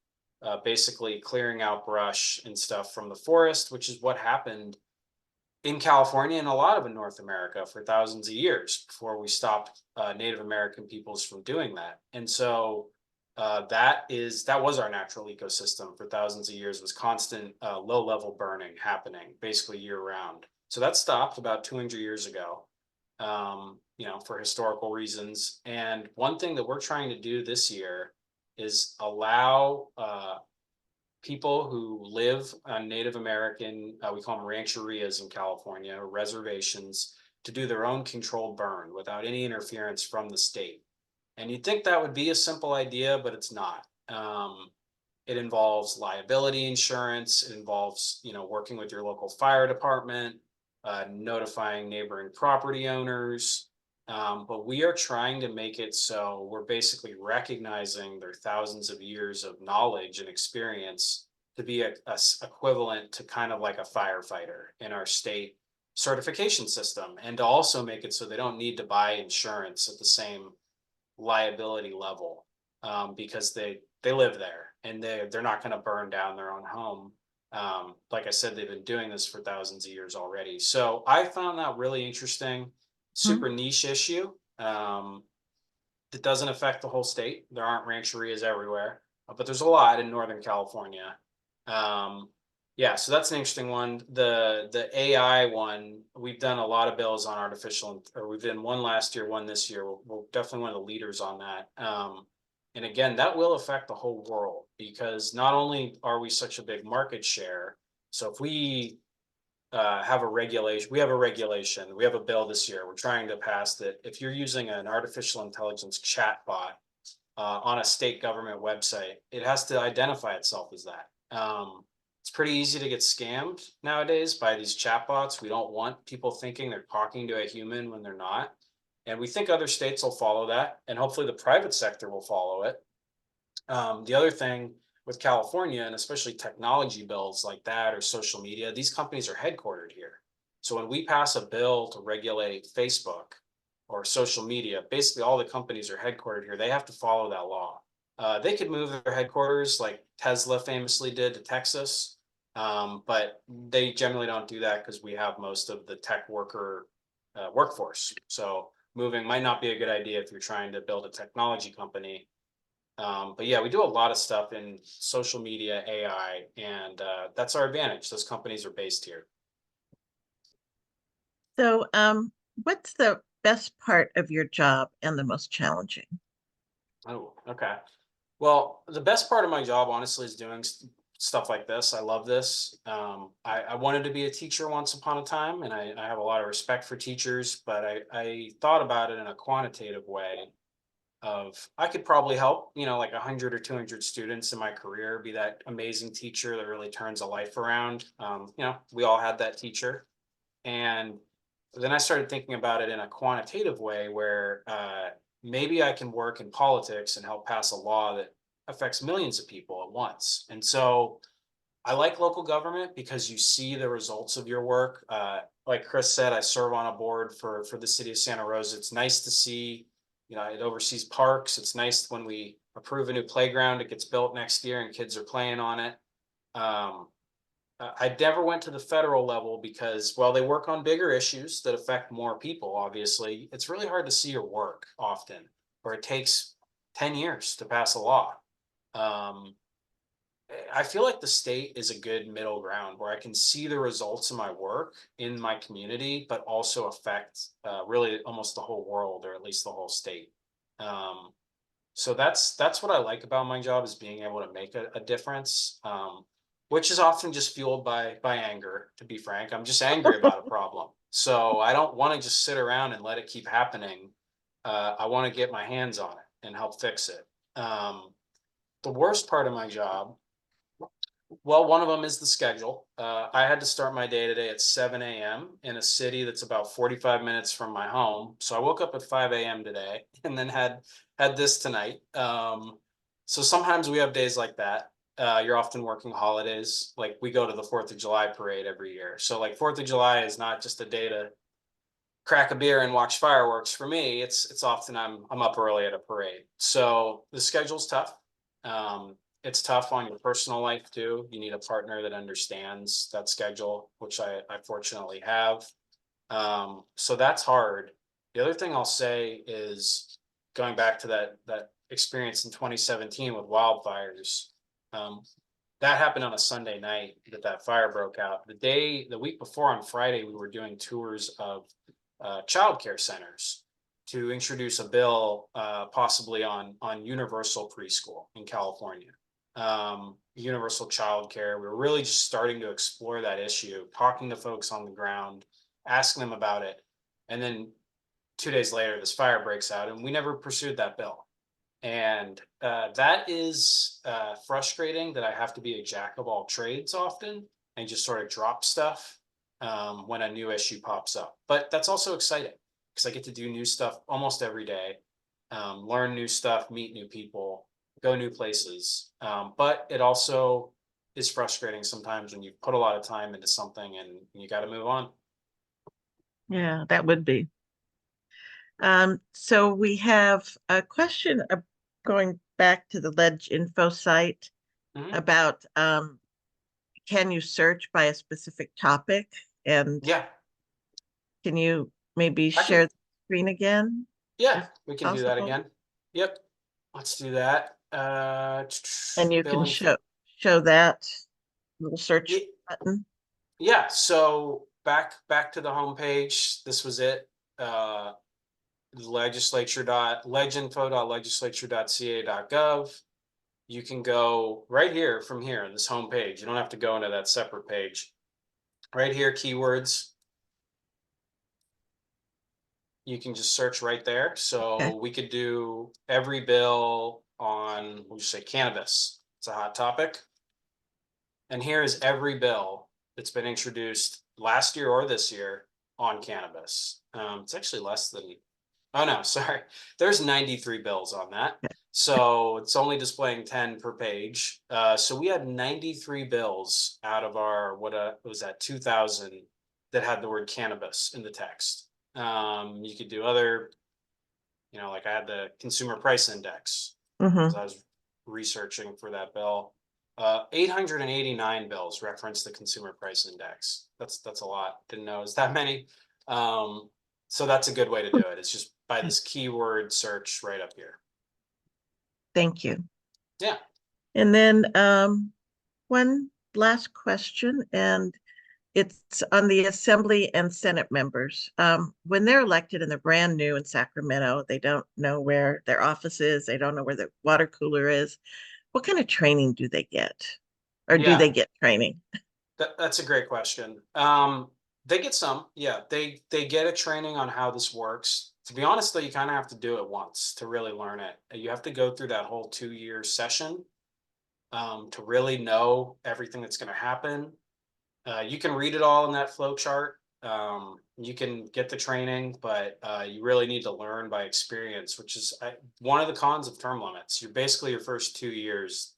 basically clearing out brush and stuff from the forest, which is what happened in California and a lot of in North America for thousands of years before we stopped Native American peoples from doing that. And so that was our natural ecosystem for thousands of years, was constant low level burning happening basically year round. So that stopped about 200 years ago, for historical reasons. And one thing that we're trying to do this year is allow people who live on Native American, we call them rancherias in California, or reservations, to do their own controlled burn without any interference from the state. And you'd think that would be a simple idea, but it's not. It involves liability insurance. It involves, working with your local fire department, notifying neighboring property owners. But we are trying to make it so we're basically recognizing their thousands of years of knowledge and experience to be a equivalent to kind of like a firefighter in our state certification system, and to also make it so they don't need to buy insurance at the same liability level, because they live there and they're not going to burn down their own home. Like I said, they've been doing this for thousands of years already. So I found that really interesting, super niche issue. It doesn't affect the whole state. There aren't rancherias everywhere, but there's a lot in Northern California. Yeah, so that's an interesting one. The AI one, we've done a lot of bills on we've done one last year, one this year. We're definitely one of the leaders on that. And again, that will affect the whole world, because not only are we such a big market share, so if we have a regulation, we have a bill this year we're trying to pass, that if you're using an artificial intelligence chat bot on a state government website, it has to identify itself as that. It's pretty easy to get scammed nowadays by these chatbots. We don't want people thinking they're talking to a human when they're not. And we think other states will follow that, and hopefully the private sector will follow it. The other thing with California, and especially technology bills like that or social media, these companies are headquartered here. So when we pass a bill to regulate Facebook or social media, basically all the companies are headquartered here. They have to follow that law. They could move their headquarters like Tesla famously did to Texas, but they generally don't do that because we have most of the tech workforce. So moving might not be a good idea if you're trying to build a technology company. But yeah, we do a lot of stuff in social media, AI, and that's our advantage. Those companies are based here. So, what's the best part of your job and the most challenging? Oh, okay. Well, the best part of my job, honestly, is doing stuff like this. I love this. I wanted to be a teacher once upon a time, and I have a lot of respect for teachers, but I thought about it in a quantitative way of I could probably help, like 100 or 200 students in my career, be that amazing teacher that really turns a life around. We all had that teacher. And then I started thinking about it in a quantitative way where maybe I can work in politics and help pass a law that affects millions of people at once. And so I like local government because you see the results of your work. Like Chris said, I serve on a board for the city of Santa Rosa. It's nice to see, it oversees parks. It's nice when we approve a new playground, it gets built next year and kids are playing on it. I never went to the federal level because, well, they work on bigger issues that affect more people, obviously. It's really hard to see your work often, or it takes 10 years to pass a law. I I feel like the state is a good middle ground where I can see the results of my work in my community, but also affect really almost the whole world, or at least the whole state. So that's what I like about my job, is being able to make a difference, which is often just fueled by anger, to be frank. I'm just angry about a problem. So I don't want to just sit around and let it keep happening. I want to get my hands on it and help fix it. The worst part of my job, well, one of them is the schedule. I had to start my day today at 7 a.m. in a city that's about 45 minutes from my home. So I woke up at 5 a.m. today and then had this tonight. So sometimes we have days like that. You're often working holidays. Like we go to the 4th of July parade every year. So like 4th of July is not just a day to crack a beer and watch fireworks. For me, it's often I'm up early at a parade. So the schedule's tough. It's tough on your personal life too. You need a partner that understands that schedule, which I fortunately have. So that's hard. The other thing I'll say is going back to that experience in 2017 with wildfires. That happened on a Sunday night that fire broke out. The week before on Friday, we were doing tours of childcare centers to introduce a bill possibly on universal preschool in California. Universal childcare. We were really just starting to explore that issue, talking to folks on the ground, asking them about it. And then 2 days later, this fire breaks out and we never pursued that bill. And that is frustrating, that I have to be a jack of all trades often and just sort of drop stuff when a new issue pops up. But that's also exciting because I get to do new stuff almost every day, learn new stuff, meet new people, go new places. But it also is frustrating sometimes when you put a lot of time into something and you got to move on. Yeah, that would be. So we have a question going back to the Ledge Info site about can you search by a specific topic? And Yeah, can you maybe share the screen again? yeah, if we can do that possible? again. Yep, let's do that. And you can show that little search button. Yeah, so back to the home page. This was it. leginfo.legislature.ca.gov. You can go right here from here, this home page. You don't have to go into that separate page. Right here, keywords. You can just search right there. So we could do every bill on, we'll just say cannabis. It's a hot topic. And here is every bill that's been introduced last year or this year on cannabis. It's actually less than, oh no, sorry. There's 93 bills on that. So it's only displaying 10 per page. So we had 93 bills out of our, what was that, 2,000 that had the word cannabis in the text. You could do other, like I had the consumer price index. Because I was researching for that bill. 889 bills reference the consumer price index. That's a lot. Didn't know it was that many. So that's a good way to do it. It's just by this keyword search right up here. Thank you. Yeah. And then one last question, and it's on the Assembly and Senate members. When they're elected and they're brand new in Sacramento, they don't know where their office is. They don't know where the water cooler is. What kind of training do they get? Or do they get training? That's a great question. They get some, yeah. They get a training on how this works. To be honest, though, you kind of have to do it once to really learn it. You have to go through that whole 2-year session to really know everything that's going to happen. You can read it all in that flow chart. You can get the training, but you really need to learn by experience, which is one of the cons of term limits. You're basically your first 2 years,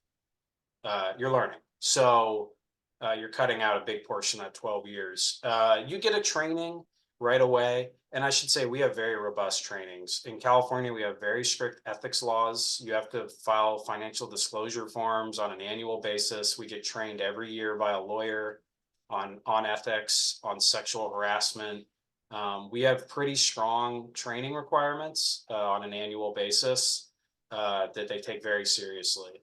you're learning. So you're cutting out a big portion of 12 years. You get a training right away. And I should say we have very robust trainings. In California, we have very strict ethics laws. You have to file financial disclosure forms on an annual basis. We get trained every year by a lawyer on ethics, on sexual harassment. We have pretty strong training requirements on an annual basis that they take very seriously.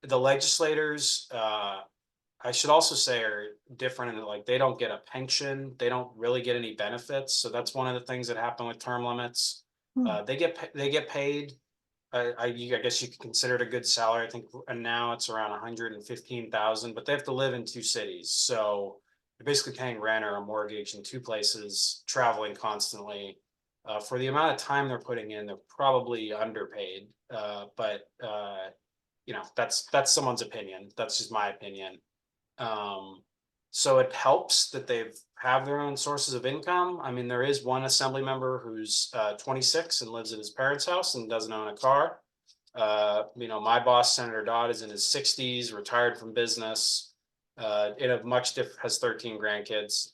the legislators, I should also say are different in that, like, they don't get a pension, they don't really get any benefits, so that's one of the things that happen with term limits. They get paid. I guess you could consider it a good salary. I think now it's around 115,000, but they have to live in 2 cities, so they're basically paying rent or a mortgage in 2 places, traveling constantly. For the amount of time they're putting in, they're probably underpaid. But you know, that's someone's opinion. That's just my opinion. So it helps that they've have their own sources of income. I mean, there is one assembly member who's 26 and lives at his parents' house and doesn't own a car. You know, my boss, Senator Dodd, is in his 60s, retired from business, in a much different, has 13 grandkids,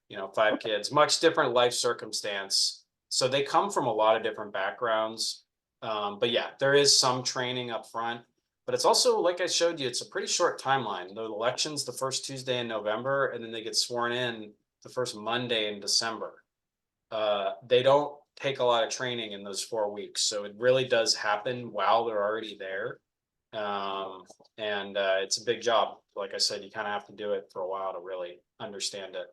you know, 5 kids, much different life circumstance. So they come from a lot of different backgrounds. But yeah, there is some training up front. But it's also, like I showed you, it's a pretty short timeline. The election's the first Tuesday in November, and then they get sworn in the first Monday in December. They don't take a lot of training in those 4 weeks, so it really does happen while they're already there. And it's a big job. Like I said, you kind of have to do it for a while to really understand it.